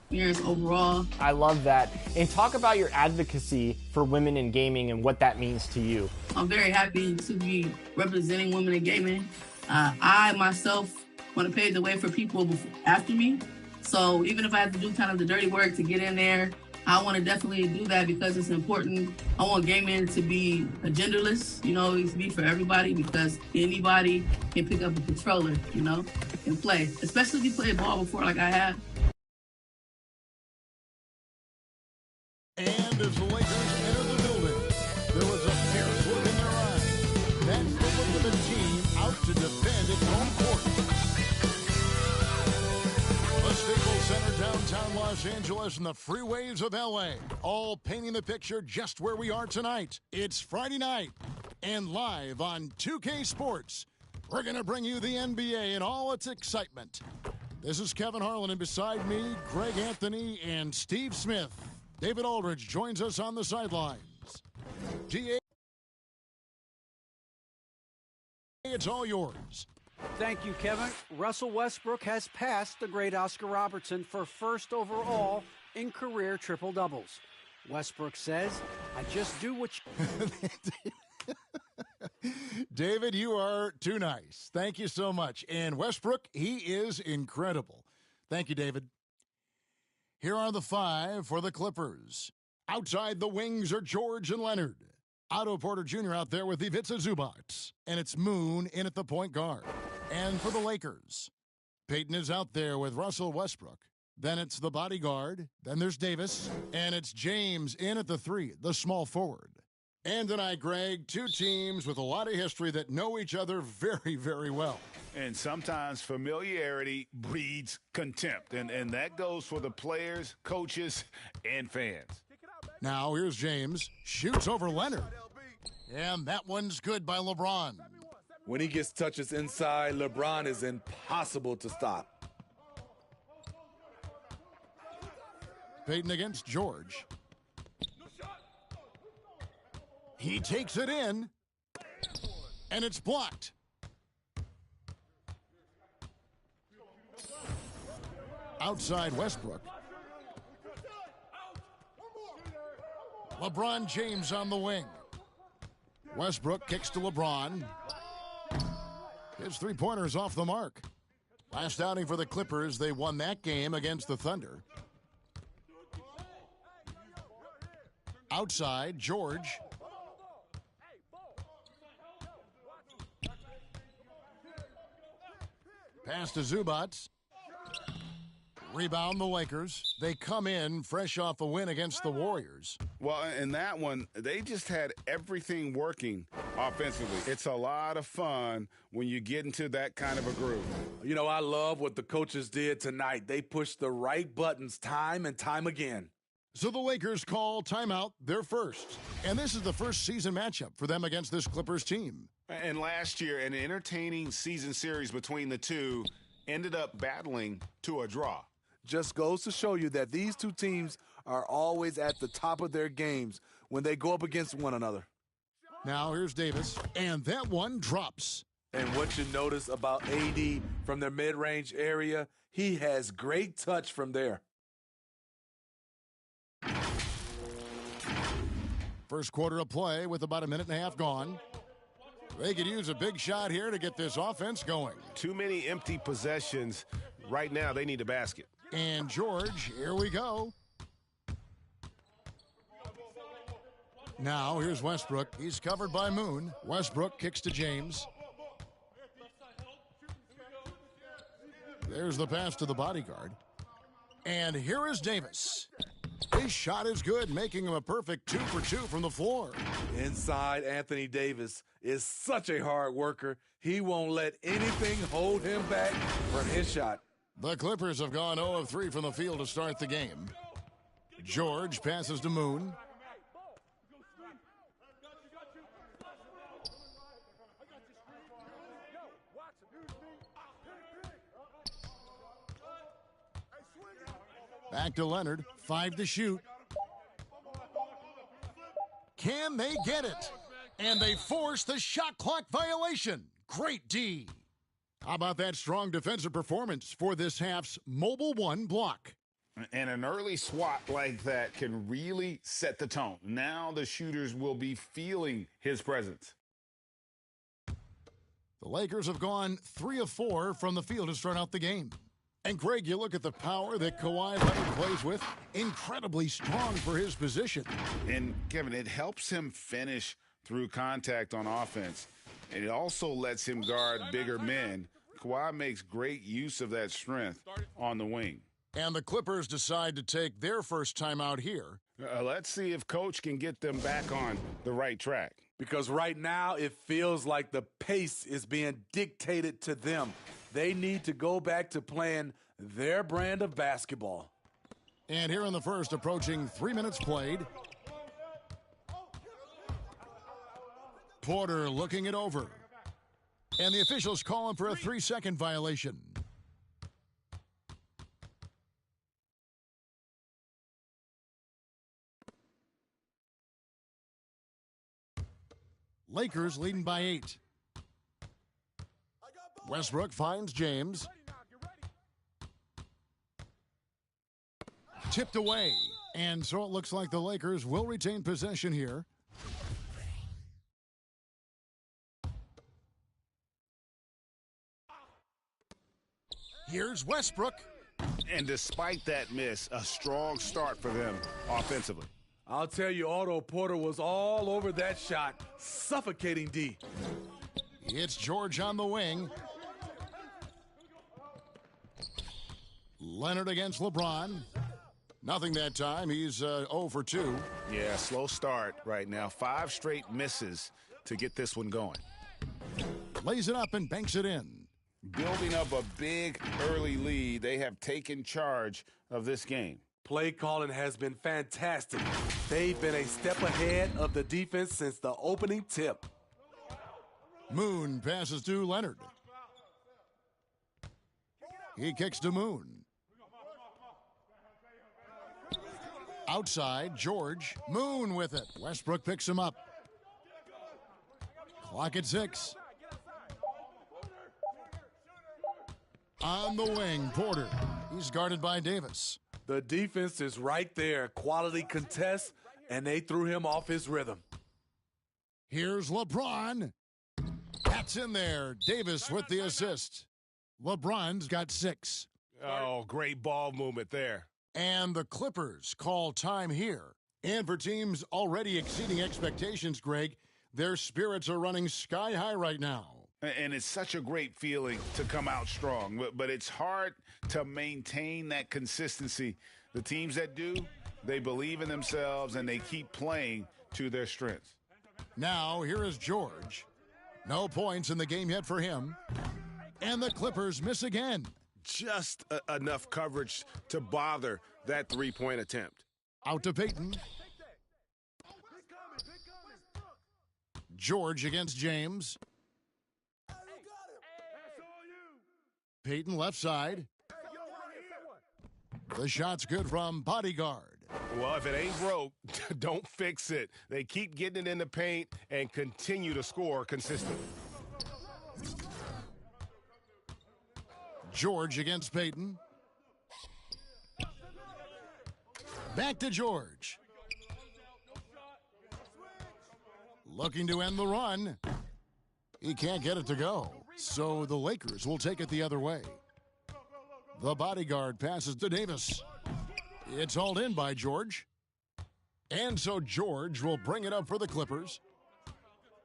experience overall. I love that. And talk about your advocacy for women in gaming and what that means to you. I'm very happy to be representing women in gaming. I myself want to pave the way for people after me. So even if I have to do kind of the dirty work to get in there, I want to definitely do that because it's important. I want gaming to be genderless, you know, it to be for everybody because anybody can pick up a controller, you know, and play. Especially if you played ball before like I have. And as the Lakers enter the building, there was a fierce look in their eyes. That's the look of the team out to defend its home court. The Staples Center, downtown Los Angeles, and the freeways of L.A., all painting the picture just where we are tonight. It's Friday night, and live on 2K Sports, we're going to bring you the NBA in all its excitement. This is Kevin Harlan, and beside me, Greg Anthony and Steve Smith. David Aldridge joins us on the sidelines. GA, it's all yours. Thank you, Kevin. Russell Westbrook has passed the great Oscar Robertson for first overall in career triple-doubles. Westbrook says, I just do what you... David, you are too nice. Thank you so much. And Westbrook, he is incredible. Thank you, David. Here are the five for the Clippers. Outside the wings are George and Leonard. Otto Porter Jr. out there with Ivica Zubac. And it's Moon in at the point guard. And for the Lakers, Peyton is out there with Russell Westbrook. Then it's the bodyguard. Then there's Davis. And it's James in at the three, the small forward. And tonight, Greg, two teams with a lot of history that know each other very, very well. And sometimes familiarity breeds contempt. And that goes for the players, coaches, and fans. Now here's James. Shoots over Leonard. And that one's good by LeBron. When he gets touches inside, LeBron is impossible to stop. Peyton against George. He takes it in. And it's blocked. Outside Westbrook. LeBron James on the wing. Westbrook kicks to LeBron. His three-pointer's off the mark. Last outing for the Clippers, they won that game against the Thunder. Outside, George. Pass to Zubac. Rebound the Lakers. They come in fresh off a win against the Warriors. Well, in that one, they just had everything working offensively. It's a lot of fun when you get into that kind of a groove. You know, I love what the coaches did tonight. They pushed the right buttons time and time again. So the Lakers call timeout, their first. And this is the first season matchup for them against this Clippers team. And last year, an entertaining season series between the two ended up battling to a draw. Just goes to show you that these two teams are always at the top of their games when they go up against one another. Now here's Davis, and that one drops. And what you notice about AD from their mid-range area, he has great touch from there. First quarter of play with about a minute and a half gone. They could use a big shot here to get this offense going. Too many empty possessions. Right now, they need a basket. And George, here we go. Now, here's Westbrook. He's covered by Moon. Westbrook kicks to James. There's the pass to the bodyguard. And here is Davis. His shot is good, making him a perfect 2 for 2 from the floor. Inside, Anthony Davis is such a hard worker. He won't let anything hold him back from his shot. The Clippers have gone 0 of 3 from the field to start the game. George passes to Moon. Back to Leonard. 5 to shoot. Can they get it? And they force the shot clock violation. Great D. How about that strong defensive performance for this half's Mobile One block? And an early swat like that can really set the tone. Now the shooters will be feeling his presence. The Lakers have gone 3 of 4 from the field to start out the game. And Greg, you look at the power that Kawhi Leonard plays with, incredibly strong for his position. And Kevin, it helps him finish through contact on offense. And it also lets him guard bigger men. Kawhi makes great use of that strength on the wing. And the Clippers decide to take their first time out here. Let's see if Coach can get them back on the right track. Because right now it feels like the pace is being dictated to them. They need to go back to playing their brand of basketball. And here in the first, approaching 3 minutes played. Porter looking it over. And the officials call him for a 3-second violation. Lakers leading by 8. Westbrook finds James. Tipped away. And so it looks like the Lakers will retain possession here. Here's Westbrook. And despite that miss, a strong start for them offensively. I'll tell you, Otto Porter was all over that shot, suffocating D. It's George on the wing. Leonard against LeBron. Nothing that time. He's 0 for 2. Yeah, slow start right now. 5 straight misses to get this one going. Lays it up and banks it in. Building up a big early lead, they have taken charge of this game. Play calling has been fantastic. They've been a step ahead of the defense since the opening tip. Moon passes to Leonard. He kicks to Moon. Outside, George. Moon with it. Westbrook picks him up. Clock at 6. On the wing, Porter. He's guarded by Davis. The defense is right there. Quality contest, and they threw him off his rhythm. Here's LeBron. That's in there. Davis with the assist. LeBron's got 6. Oh, great ball movement there. And the Clippers call time here. And for teams already exceeding expectations, Greg, their spirits are running sky high right now. And it's such a great feeling to come out strong, but it's hard to maintain that consistency. The teams that do, they believe in themselves and they keep playing to their strengths. Now, here is George. No points in the game yet for him. And the Clippers miss again. Just enough coverage to bother that three-point attempt. Out to Payton. George against James. Payton left side. The shot's good from Bodyguard. Well, if it ain't broke, don't fix it. They keep getting it in the paint and continue to score consistently. George against Payton. Back to George. Looking to end the run. He can't get it to go. So the Lakers will take it the other way. The Bodyguard passes to Davis. It's hauled in by George. And so George will bring it up for the Clippers.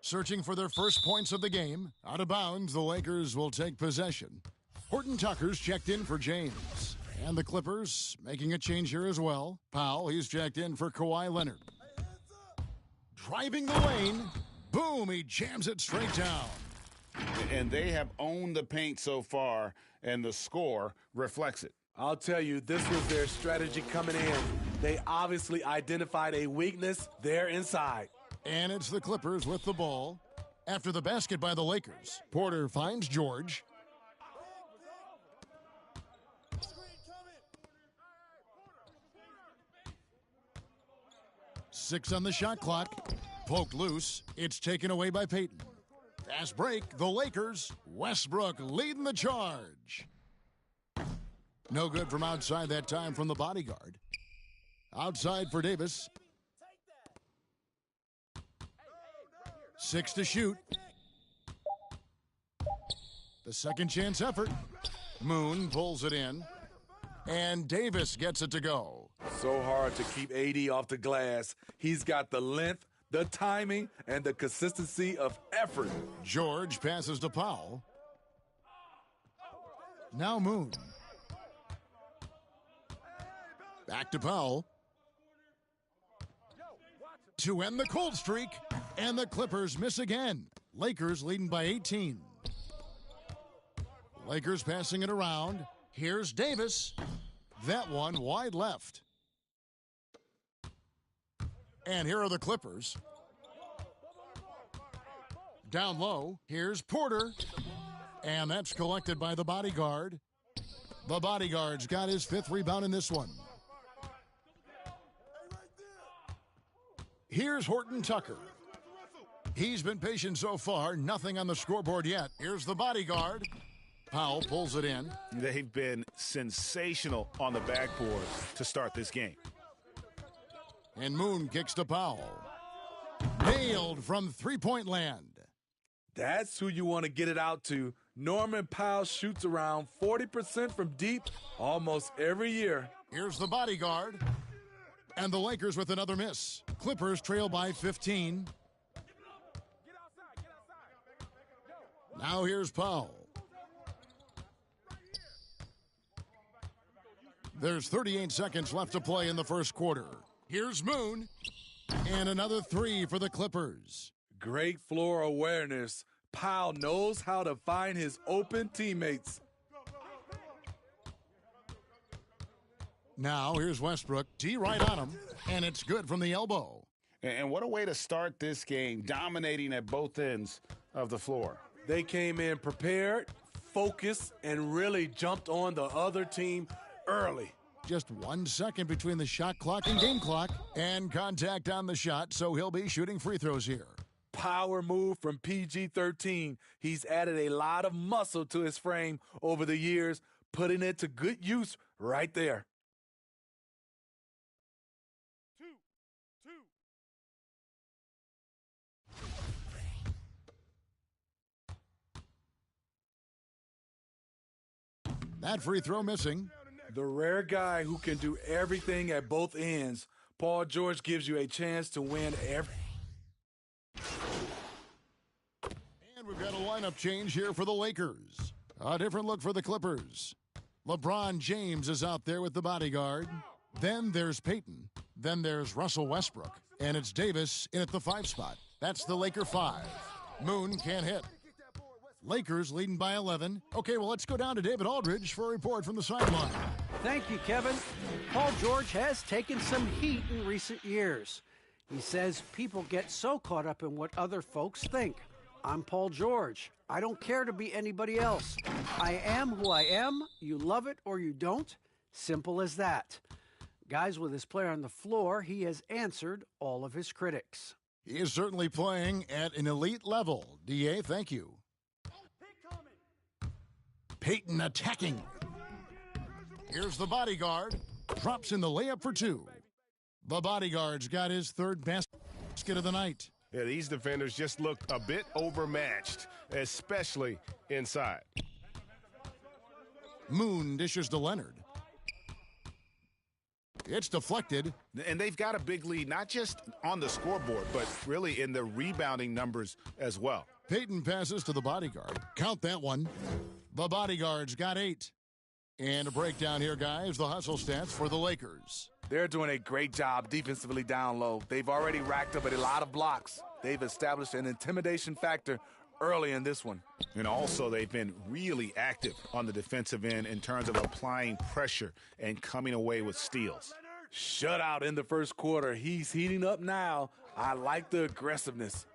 Searching for their first points of the game. Out of bounds, the Lakers will take possession. Horton Tucker's checked in for James. And the Clippers making a change here as well. Powell, he's checked in for Kawhi Leonard. Driving the lane. Boom, he jams it straight down. And they have owned the paint so far, and the score reflects it. I'll tell you, this was their strategy coming in. They obviously identified a weakness there inside. And it's the Clippers with the ball. After the basket by the Lakers, Porter finds George. Six on the shot clock. Poked loose. It's taken away by Payton. Fast break, the Lakers. Westbrook leading the charge. No good from outside that time from the bodyguard. Outside for Davis. 6 to shoot. The second chance effort. Moon pulls it in. And Davis gets it to go. So hard to keep AD off the glass. He's got the length, the timing, and the consistency of effort. George passes to Powell. Now Moon. Back to Powell. To end the cold streak, and the Clippers miss again. Lakers leading by 18. Lakers passing it around. Here's Davis. That one wide left. And here are the Clippers. Down low, here's Porter. And that's collected by the bodyguard. The bodyguard's got his 5th rebound in this one. Here's Horton Tucker. He's been patient so far, nothing on the scoreboard yet. Here's the bodyguard. Powell pulls it in. They've been sensational on the backboard to start this game. And Moon kicks to Powell. Nailed from three-point land. That's who you want to get it out to. Norman Powell shoots around 40% from deep almost every year. Here's the bodyguard. And the Lakers with another miss. Clippers trail by 15. Now here's Powell. There's 38 seconds left to play in the first quarter. Here's Moon. And another 3 for the Clippers. Great floor awareness. Powell knows how to find his open teammates. Now here's Westbrook. D right on him. And it's good from the elbow. And what a way to start this game, dominating at both ends of the floor. They came in prepared, focused, and really jumped on the other team early. Just 1 second between the shot clock and game clock. And contact on the shot, so he'll be shooting free throws here. Power move from PG-13. He's added a lot of muscle to his frame over the years, putting it to good use right there. 2. That free throw missing. The rare guy who can do everything at both ends. Paul George gives you a chance to win every. And we've got a lineup change here for the Lakers. A different look for the Clippers. LeBron James is out there with the bodyguard. Then there's Peyton. Then there's Russell Westbrook. And it's Davis in at the 5 spot. That's the Laker 5. Moon can't hit. Lakers leading by 11. Okay, well, let's go down to David Aldridge for a report from the sideline. Thank you, Kevin. Paul George has taken some heat in recent years. He says people get so caught up in what other folks think. I'm Paul George. I don't care to be anybody else. I am who I am. You love it or you don't. Simple as that. Guys, with his player on the floor, he has answered all of his critics. He is certainly playing at an elite level. D.A., thank you. Peyton attacking. Here's the bodyguard. Drops in the layup for 2. The bodyguard's got his 3rd basket of the night. Yeah, these defenders just looked a bit overmatched, especially inside. Moon dishes to Leonard. It's deflected. And they've got a big lead, not just on the scoreboard, but really in the rebounding numbers as well. Peyton passes to the bodyguard. Count that one. The bodyguard's got 8. And a breakdown here, guys. The hustle stats for the Lakers. They're doing a great job defensively down low. They've already racked up a lot of blocks. They've established an intimidation factor early in this one. And also, they've been really active on the defensive end in terms of applying pressure and coming away with steals. Shutout in the first quarter. He's heating up now. I like the aggressiveness.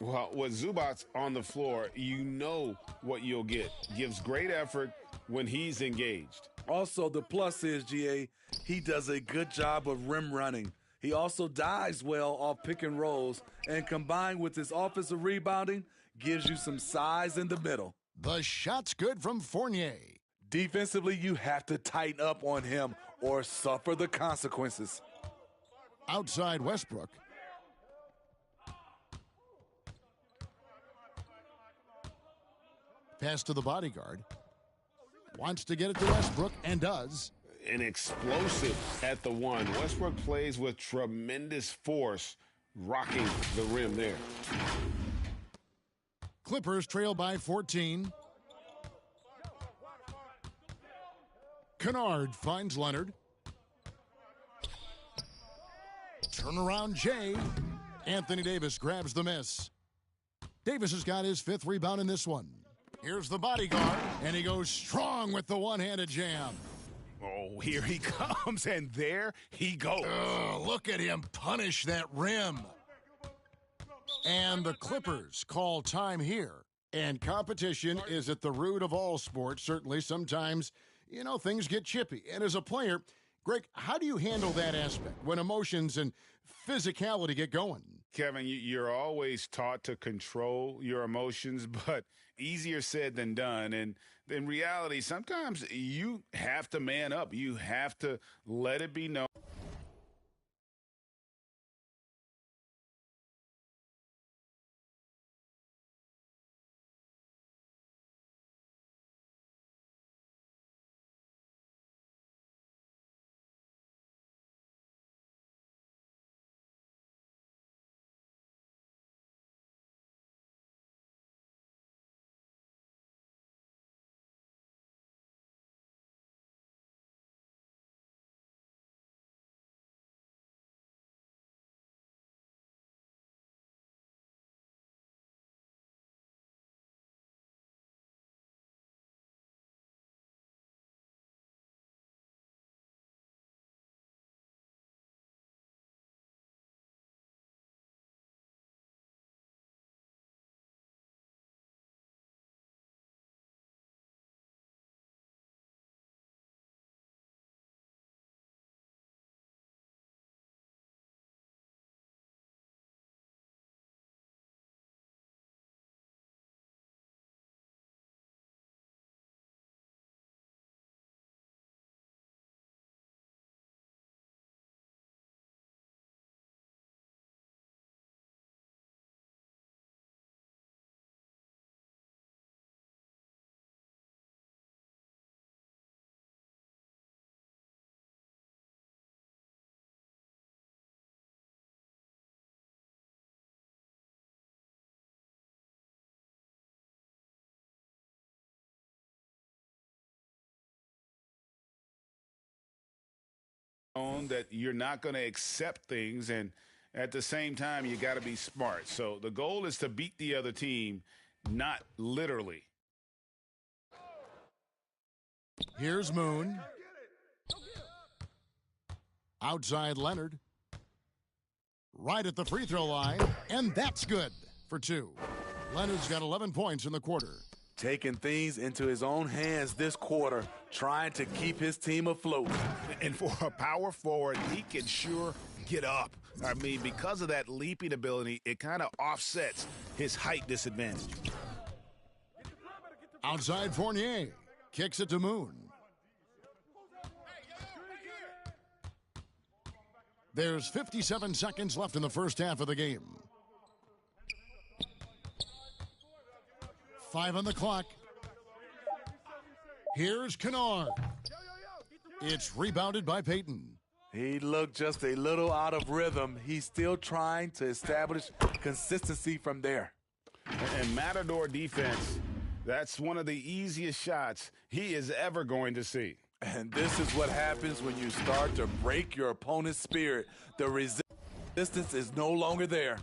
Well, with Zubac's on the floor, you know what you'll get. Gives great effort when he's engaged. Also, the plus is, GA, he does a good job of rim running. He also dives well off pick and rolls, and combined with his offensive rebounding, gives you some size in the middle. The shot's good from Fournier. Defensively, you have to tighten up on him or suffer the consequences. Outside Westbrook. Pass to the bodyguard. Wants to get it to Westbrook and does. An explosive at the one. Westbrook plays with tremendous force, rocking the rim there. Clippers trail by 14. Kennard finds Leonard. Turnaround Jay. Anthony Davis grabs the miss. Davis has got his 5th rebound in this one. Here's the bodyguard, and he goes strong with the one-handed jam. Oh, here he comes, and there he goes. Look at him punish that rim. And the Clippers call time here. And competition is at the root of all sports. Certainly, sometimes, things get chippy. And as a player, Greg, how do you handle that aspect when emotions and physicality get going? Kevin, you're always taught to control your emotions, but easier said than done. And in reality, sometimes you have to man up. You have to let it be known. That you're not going to accept things, and at the same time you got to be smart. So the goal is to beat the other team, not literally. Here's Moon. Outside Leonard. Right at the free throw line, and that's good for 2. Leonard's got 11 points in the quarter. Taking things into his own hands this quarter, trying to keep his team afloat. And for a power forward, he can sure get up. I mean, because of that leaping ability, it kind of offsets his height disadvantage. Outside Fournier. Kicks it to Moon. There's 57 seconds left in the first half of the game. 5 on the clock. Here's Kennard. It's rebounded by Payton. He looked just a little out of rhythm. He's still trying to establish consistency from there. And Matador defense, that's one of the easiest shots he is ever going to see. And this is what happens when you start to break your opponent's spirit. The resistance is no longer there.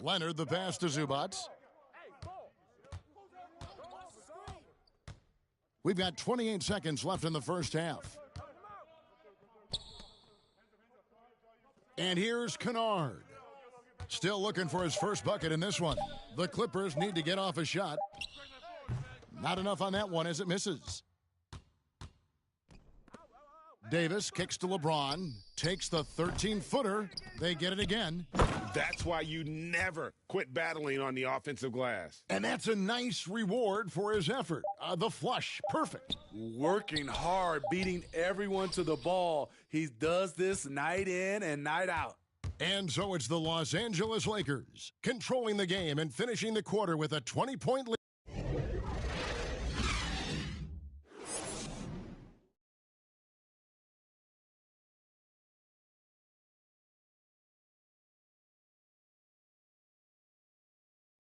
Leonard, the pass to Zubac. We've got 28 seconds left in the first half. And here's Kennard. Still looking for his first bucket in this one. The Clippers need to get off a shot. Not enough on that one as it misses. Davis kicks to LeBron. Takes the 13-footer. They get it again. That's why you never quit battling on the offensive glass. And that's a nice reward for his effort. The flush, perfect. Working hard, beating everyone to the ball. He does this night in and night out. And so it's the Los Angeles Lakers controlling the game and finishing the quarter with a 20-point lead.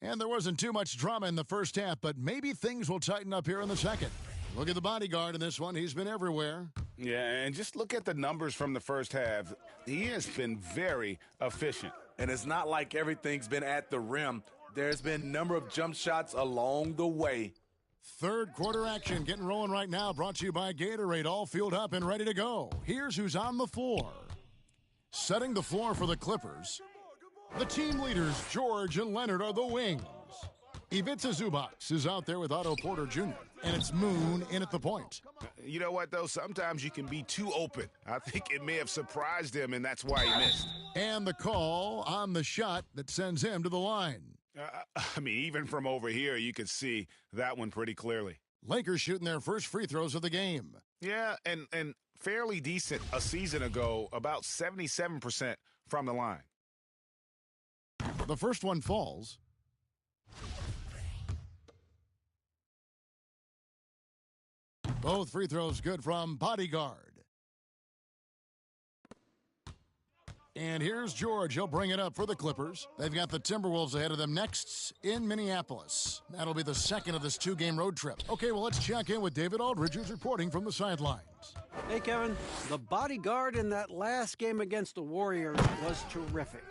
And there wasn't too much drama in the first half, but maybe things will tighten up here in the second. Look at the bodyguard in this one. He's been everywhere. Yeah, and just look at the numbers from the first half. He has been very efficient. And it's not like everything's been at the rim. There's been a number of jump shots along the way. Third quarter action getting rolling right now, brought to you by Gatorade, all fueled up and ready to go. Here's who's on the floor. Setting the floor for the Clippers. The team leaders, George and Leonard, are the wings. Ivica Zubac is out there with Otto Porter Jr., and it's Moon in at the point. You know what, though? Sometimes you can be too open. I think it may have surprised him, and that's why he missed. And the call on the shot that sends him to the line. I mean, even from over here, you could see that one pretty clearly. Lakers shooting their first free throws of the game. Yeah, and fairly decent a season ago, about 77% from the line. The first one falls. Both free throws good from Bodyguard. And here's George. He'll bring it up for the Clippers. They've got the Timberwolves ahead of them next in Minneapolis. That'll be the second of this two-game road trip. Okay, well, let's check in with David Aldridge, who's reporting from the sidelines. Hey, Kevin. The bodyguard in that last game against the Warriors was terrific.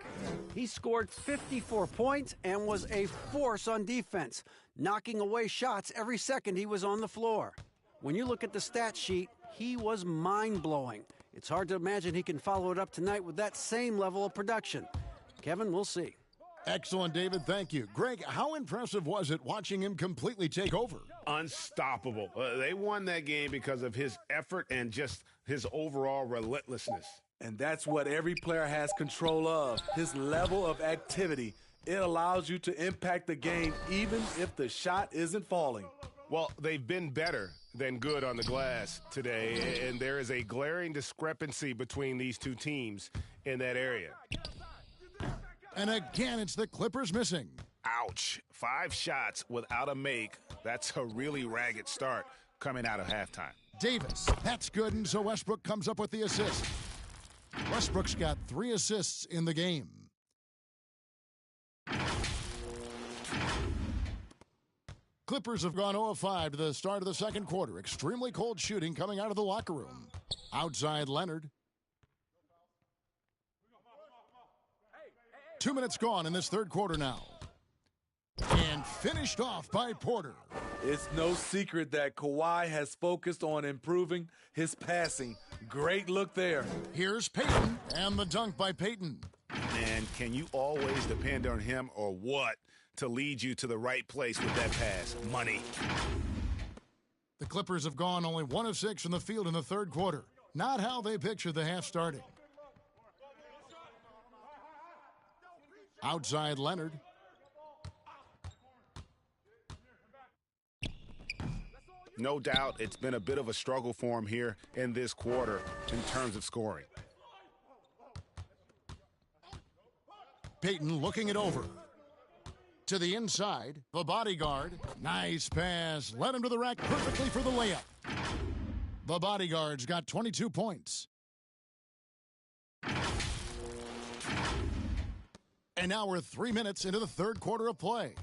He scored 54 points and was a force on defense, knocking away shots every second he was on the floor. When you look at the stat sheet, he was mind-blowing. It's hard to imagine he can follow it up tonight with that same level of production. Kevin, we'll see. Excellent, David. Thank you. Greg, how impressive was it watching him completely take over? Unstoppable. They won that game because of his effort and just his overall relentlessness. And that's what every player has control of, his level of activity. It allows you to impact the game even if the shot isn't falling. Well, they've been better than good on the glass today, and there is a glaring discrepancy between these two teams in that area. And again, it's the Clippers missing. Ouch. 5 shots without a make. That's a really ragged start coming out of halftime. Davis, that's good, and so Westbrook comes up with the assist. Westbrook's got 3 assists in the game. Clippers have gone 0-5 to the start of the second quarter. Extremely cold shooting coming out of the locker room. Outside Leonard. 2 minutes gone in this third quarter now. And finished off by Porter. It's no secret that Kawhi has focused on improving his passing. Great look there. Here's Payton, and the dunk by Payton. And can you always depend on him or what to lead you to the right place with that pass? Money. The Clippers have gone only 1 of 6 from the field in the third quarter. Not how they pictured the half starting. Outside Leonard. No doubt it's been a bit of a struggle for him here in this quarter in terms of scoring. Payton looking it over. To the inside, the bodyguard. Nice pass. Led him to the rack perfectly for the layup. The bodyguard's got 22 points. And now we're 3 minutes into the third quarter of play.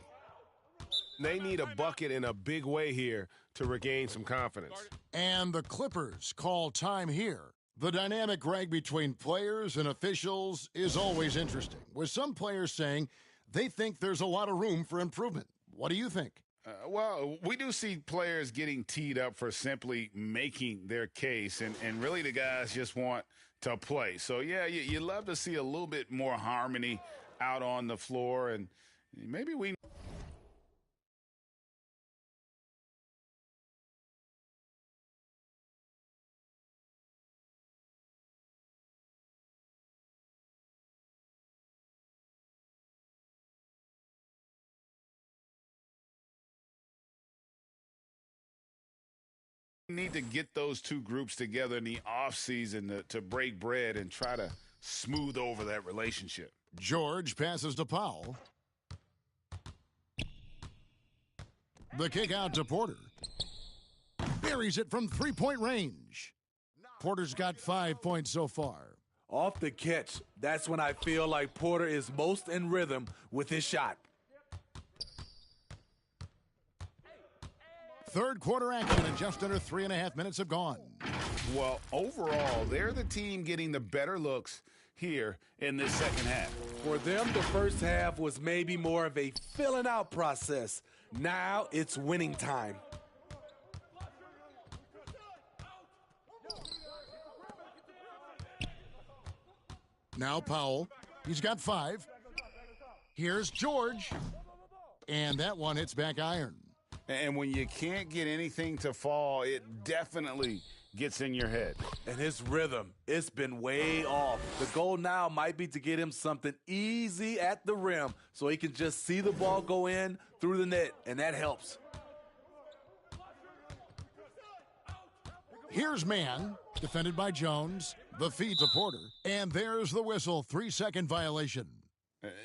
They need a bucket in a big way here to regain some confidence. And the Clippers call time here. The dynamic, Greg, between players and officials is always interesting, with some players saying they think there's a lot of room for improvement. What do you think? Well, we do see players getting teed up for simply making their case, and really the guys just want to play. So, yeah, you love to see a little bit more harmony out on the floor, and maybe we Need to get those two groups together in the offseason to break bread and try to smooth over that relationship. George passes to Powell. The kick out to Porter. Buries it from three-point range. Porter's got 5 points so far. Off the catch, that's when I feel like Porter is most in rhythm with his shot. Third quarter action, and just under 3.5 minutes have gone. Well, overall, they're the team getting the better looks here in this second half. For them, the first half was maybe more of a filling out process. Now it's winning time. Now Powell. He's got 5. Here's George. And that one hits back iron. And when you can't get anything to fall, it definitely gets in your head. And his rhythm, it's been way off. The goal now might be to get him something easy at the rim so he can just see the ball go in through the net, and that helps. Here's man, defended by Jones. The feed to Porter. And there's the whistle, 3-second violation.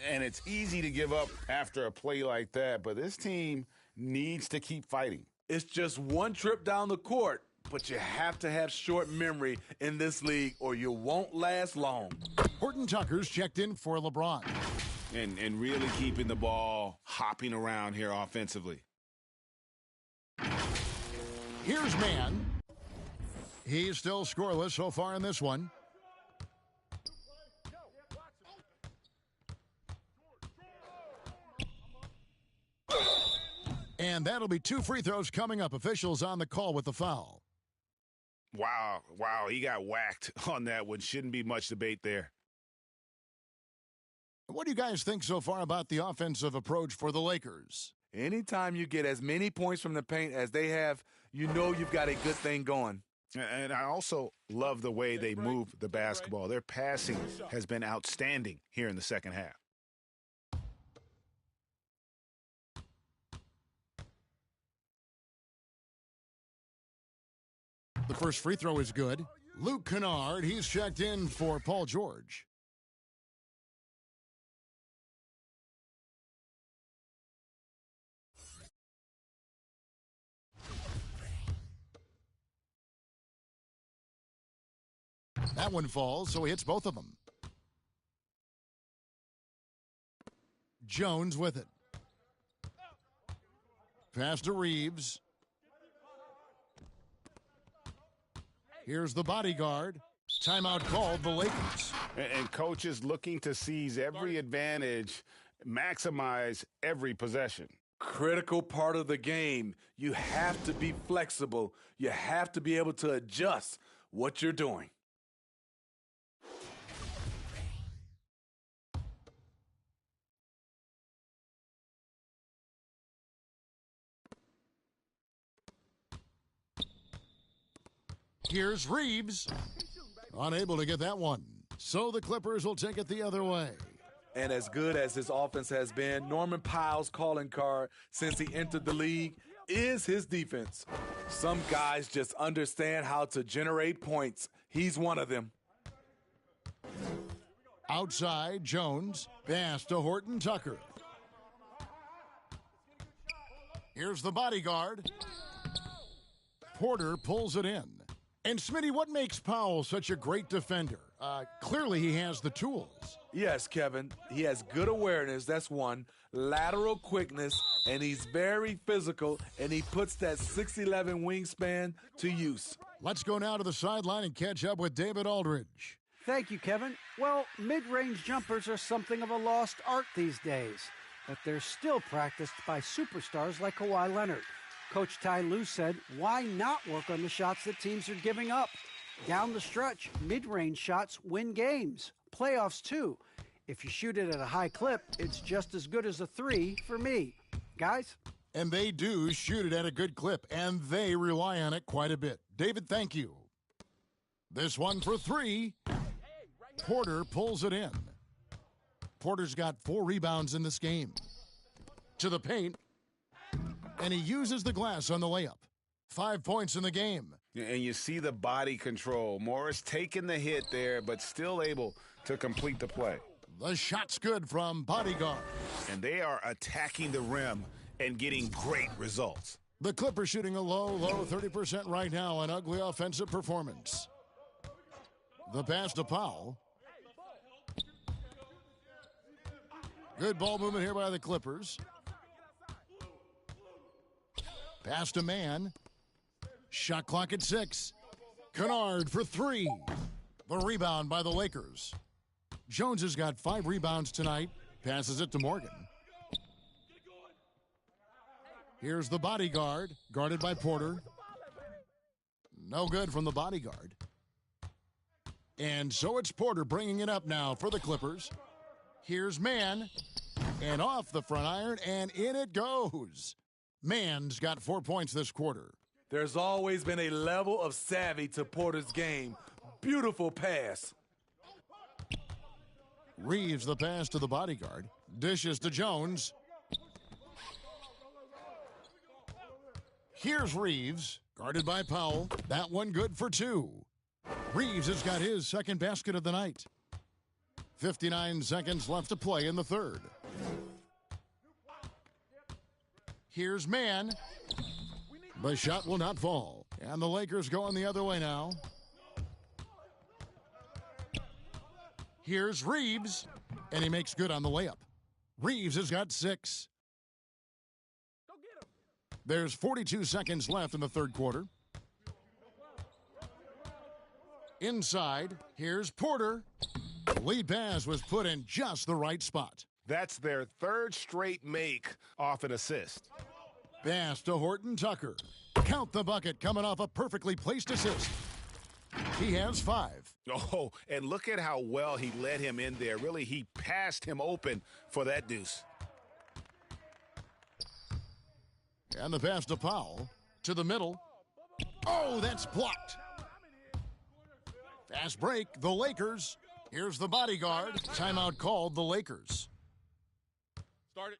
And it's easy to give up after a play like that, but this team needs to keep fighting. It's just one trip down the court, but you have to have short memory in this league or you won't last long. Horton Tucker's checked in for LeBron. And really keeping the ball hopping around here offensively. Here's man. He's still scoreless so far in this one. And that'll be 2 free throws coming up. Officials on the call with the foul. Wow, he got whacked on that one. Shouldn't be much debate there. What do you guys think so far about the offensive approach for the Lakers? Anytime you get as many points from the paint as they have, you know you've got a good thing going. And I also love the way they move the basketball. Their passing has been outstanding here in the second half. The first free throw is good. Luke Kennard, he's checked in for Paul George. That one falls, so he hits both of them. Jones with it. Pass to Reeves. Here's the bodyguard. Timeout called the Lakers. And coaches looking to seize every advantage, maximize every possession. Critical part of the game. You have to be flexible. You have to be able to adjust what you're doing. Here's Reeves. Unable to get that one. So the Clippers will take it the other way. And as good as his offense has been, Norman Powell's calling card since he entered the league is his defense. Some guys just understand how to generate points. He's one of them. Outside, Jones. Pass to Horton Tucker. Here's the bodyguard. Porter pulls it in. And Smitty, what makes Powell such a great defender? Clearly he has the tools. Yes, Kevin. He has good awareness, that's one. Lateral quickness, and he's very physical, and he puts that 6'11" wingspan to use. Let's go now to the sideline and catch up with David Aldridge. Thank you, Kevin. Well, mid-range jumpers are something of a lost art these days, but they're still practiced by superstars like Kawhi Leonard. Coach Ty Lue said, why not work on the shots that teams are giving up? Down the stretch, mid-range shots win games. Playoffs, too. If you shoot it at a high clip, it's just as good as a 3 for me. Guys? And they do shoot it at a good clip, and they rely on it quite a bit. David, thank you. This one for 3. Porter pulls it in. Porter's got 4 rebounds in this game. To the paint. And he uses the glass on the layup. 5 points in the game. And you see the body control. Morris taking the hit there, but still able to complete the play. The shot's good from Bodyguard. And they are attacking the rim and getting great results. The Clippers shooting a low 30% right now, an ugly offensive performance. The pass to Powell. Good ball movement here by the Clippers. Pass to Mann. Shot clock at 6. Kennard for 3. The rebound by the Lakers. Jones has got 5 rebounds tonight. Passes it to Morgan. Here's the Bodyguard, guarded by Porter. No good from the Bodyguard. And so it's Porter bringing it up now for the Clippers. Here's Mann. And off the front iron, and in it goes. Mann's got 4 points this quarter. There's always been a level of savvy to Porter's game. Beautiful pass. Reeves the pass to the Bodyguard. Dishes to Jones. Here's Reeves, guarded by Powell. That one good for 2. Reeves has got his second basket of the night. 59 seconds left to play in the third. Here's Mann. The shot will not fall. And the Lakers going the other way now. Here's Reeves. And he makes good on the layup. Reeves has got 6. There's 42 seconds left in the third quarter. Inside, here's Porter. The lead pass was put in just the right spot. That's their third straight make off an assist. Pass to Horton Tucker. Count the bucket coming off a perfectly placed assist. He has 5. Oh, and look at how well he led him in there. Really, he passed him open for that deuce. And the pass to Powell. To the middle. Oh, that's blocked. Fast break, the Lakers. Here's the Bodyguard. Timeout called the Lakers. Start it.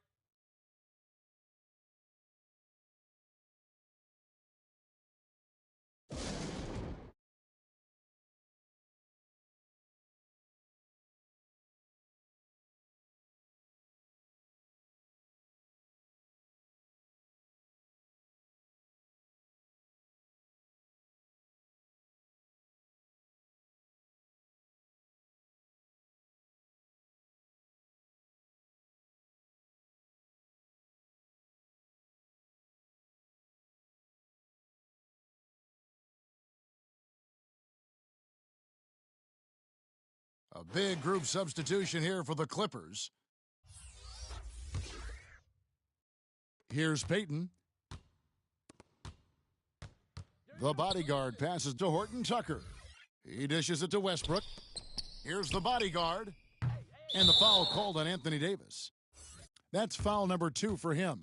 A big group substitution here for the Clippers. Here's Payton. The Bodyguard passes to Horton Tucker. He dishes it to Westbrook. Here's the Bodyguard. And the foul called on Anthony Davis. That's foul number 2 for him.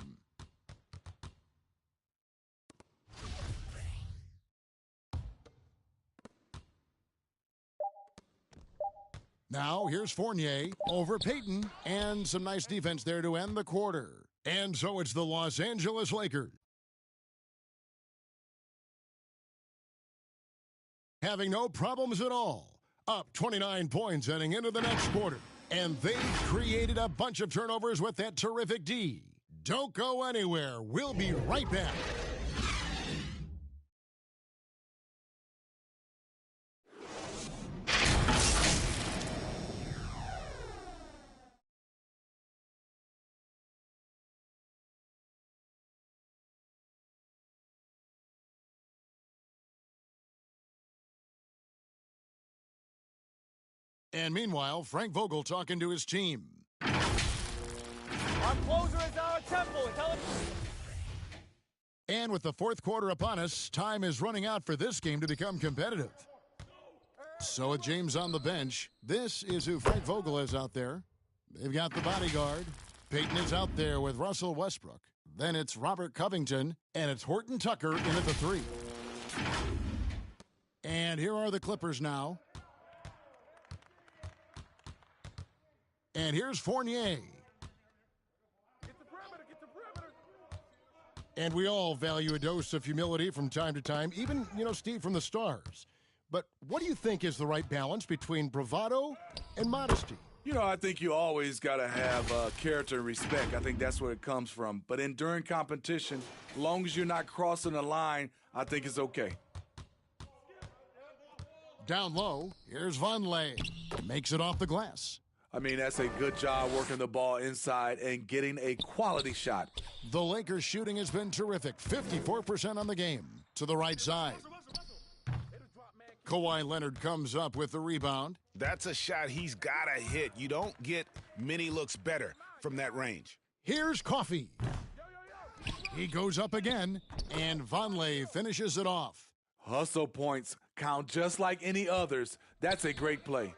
Now, here's Fournier over Payton, and some nice defense there to end the quarter. And so it's the Los Angeles Lakers having no problems at all. Up 29 points heading into the next quarter. And they've created a bunch of turnovers with that terrific D. Don't go anywhere. We'll be right back. And meanwhile, Frank Vogel talking to his team. Our closer is our temple. And with the fourth quarter upon us, time is running out for this game to become competitive. So with James on the bench, this is who Frank Vogel is out there. They've got the Bodyguard. Payton is out there with Russell Westbrook. Then it's Robert Covington, and it's Horton Tucker in at the 3. And here are the Clippers now. And here's Fournier. Get the perimeter, get the perimeter. And we all value a dose of humility from time to time, even, Steve, from the stars. But what do you think is the right balance between bravado and modesty? I think you always got to have character and respect. I think that's where it comes from. But during competition, as long as you're not crossing the line, I think it's okay. Down low, here's Von Lay. Makes it off the glass. That's a good job working the ball inside and getting a quality shot. The Lakers' shooting has been terrific. 54% on the game. To the right side. Kawhi Leonard comes up with the rebound. That's a shot he's got to hit. You don't get many looks better from that range. Here's Coffee. He goes up again, and Von Lay finishes it off. Hustle points count just like any others. That's a great play.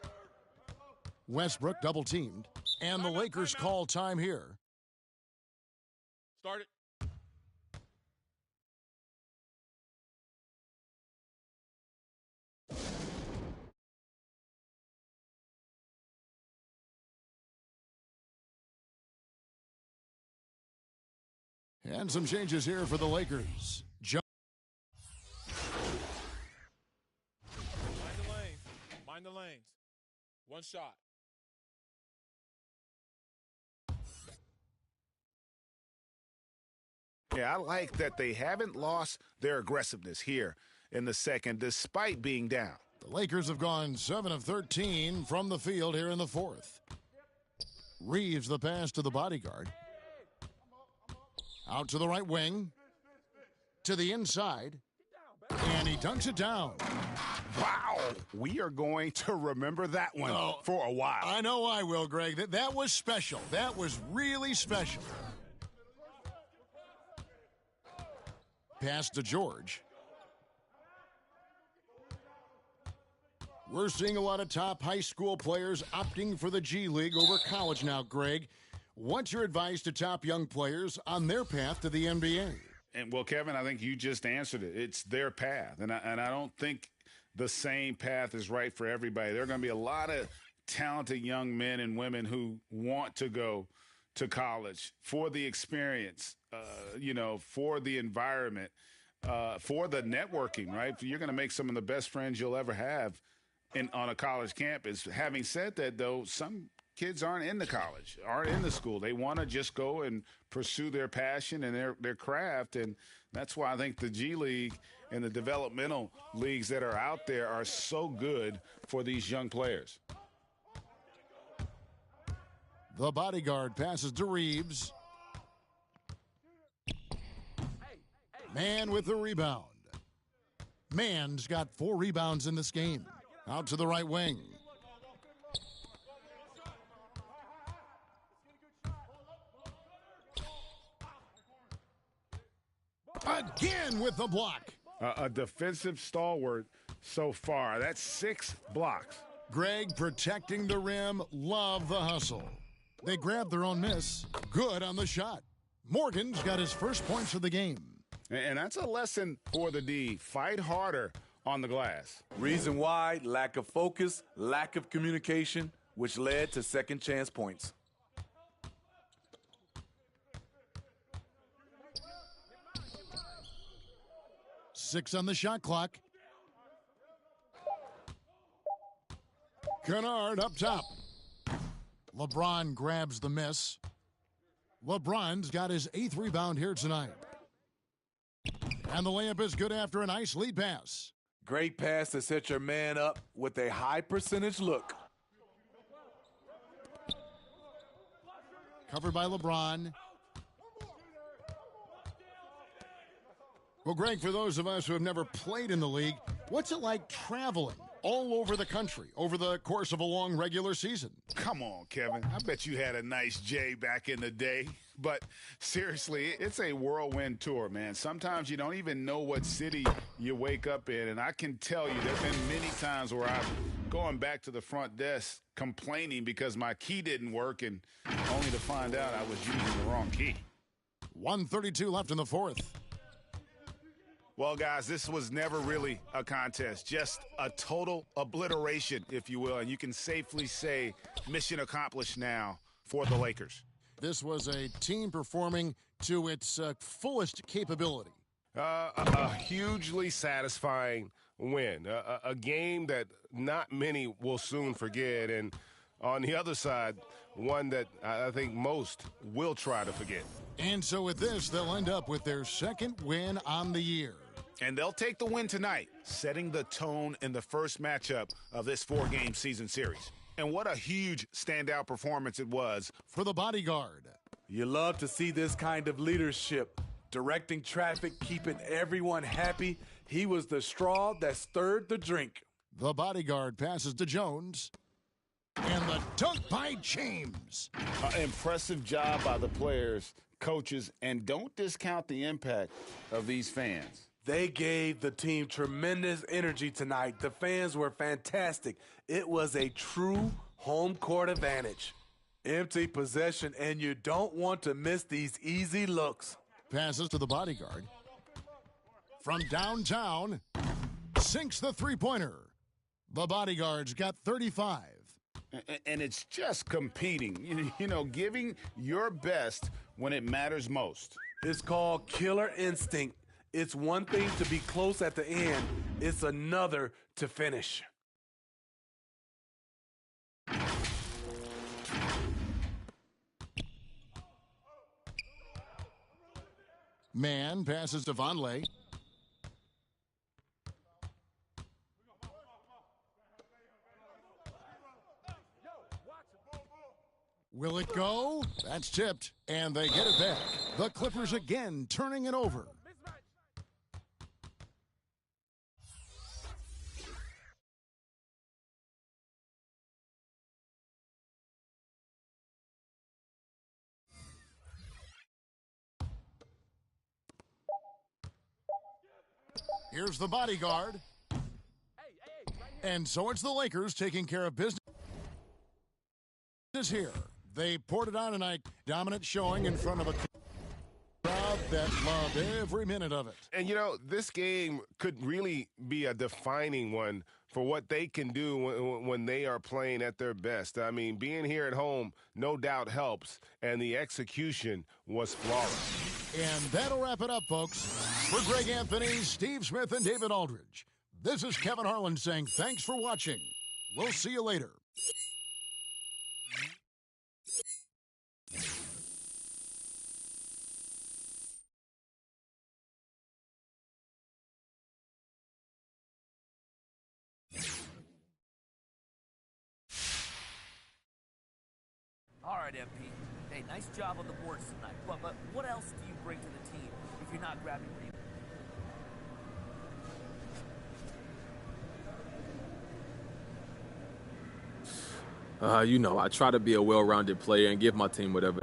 Westbrook double-teamed, and the Lakers call time here. Start it. And some changes here for the Lakers. Mind the lanes. Mind the lanes. One shot. Yeah, I like that they haven't lost their aggressiveness here in the second, despite being down. The Lakers have gone 7 of 13 from the field here in the fourth. Reeves the pass to the bodyguard. Out to the right wing. To the inside. And he dunks it down. Wow. We are going to remember that one for a while. I know I will, Greg. That was special. That was really special. Pass to George. We're seeing a lot of top high school players opting for the G League over college now, Greg. What's your advice to top young players on their path to the NBA? And, well, Kevin, I think you just answered it. It's their path. And I don't think the same path is right for everybody. There are going to be a lot of talented young men and women who want to go to college for the experience, for the environment, for the networking, right? You're going to make some of the best friends you'll ever have on a college campus. Having said that, though, some kids aren't in the college, aren't in the school. They want to just go and pursue their passion and their craft. And that's why I think the G League and the developmental leagues that are out there are so good for these young players. The bodyguard passes to Reeves. Mann with the rebound. Mann's got 4 rebounds in this game. Out to the right wing. Again with the block. A defensive stalwart so far. That's 6 blocks. Greg protecting the rim. Love the hustle. They grab their own miss. Good on the shot. Morgan's got his first points of the game. And that's a lesson for the D. Fight harder on the glass. Reason why: lack of focus, lack of communication, which led to second chance points. Six on the shot clock. Kennard up top. LeBron grabs the miss. LeBron's got his 8th rebound here tonight. And the layup is good after a nice lead pass. Great pass to set your man up with a high percentage look. Covered by LeBron. Well, Greg, for those of us who have never played in the league, what's it like traveling all over the country over the course of a long regular season? Come on, Kevin. I bet you had a nice J back in the day. But seriously, it's a whirlwind tour, man. Sometimes you don't even know what city you wake up in. And I can tell you there have been many times where I'm going back to the front desk complaining because my key didn't work, and only to find out I was using the wrong key. 1:32 left in the fourth. Well, guys, this was never really a contest, just a total obliteration, if you will. And you can safely say mission accomplished now for the Lakers. This was a team performing to its fullest capability? A hugely satisfying win. A game that not many will soon forget. And on the other side, one that I think most will try to forget. And so with this, they'll end up with their second win on the year. And they'll take the win tonight, setting the tone in the first matchup of this 4-game season series. And what a huge standout performance it was for the bodyguard. You love to see this kind of leadership, directing traffic, keeping everyone happy. He was the straw that stirred the drink. The bodyguard passes to Jones. And the dunk by James. Impressive job by the players, coaches, and don't discount the impact of these fans. They gave the team tremendous energy tonight. The fans were fantastic. It was a true home court advantage. Empty possession, and you don't want to miss these easy looks. Passes to the bodyguard. From downtown, sinks the three-pointer. The bodyguard's got 35. And it's just competing, you know, giving your best when it matters most. It's called killer instinct. It's one thing to be close at the end. It's another to finish. Man passes to Vonleh. Will it go? That's tipped, and they get it back. The Clippers again turning it over. Here's the bodyguard. And so it's the Lakers taking care of business here. They poured it on tonight. Dominant showing in front of a crowd that loved every minute of it. And, you know, this game could really be a defining one for what they can do when they are playing at their best. I mean, being here at home no doubt helps, and the execution was flawless. And that'll wrap it up, folks. For Greg Anthony, Steve Smith, and David Aldridge, this is Kevin Harlan saying thanks for watching. We'll see you later. All right, MP. Hey, nice job on the boards tonight. But what else do you bring to the team if you're not grabbing rebounds? You know, I try to be a well-rounded player and give my team whatever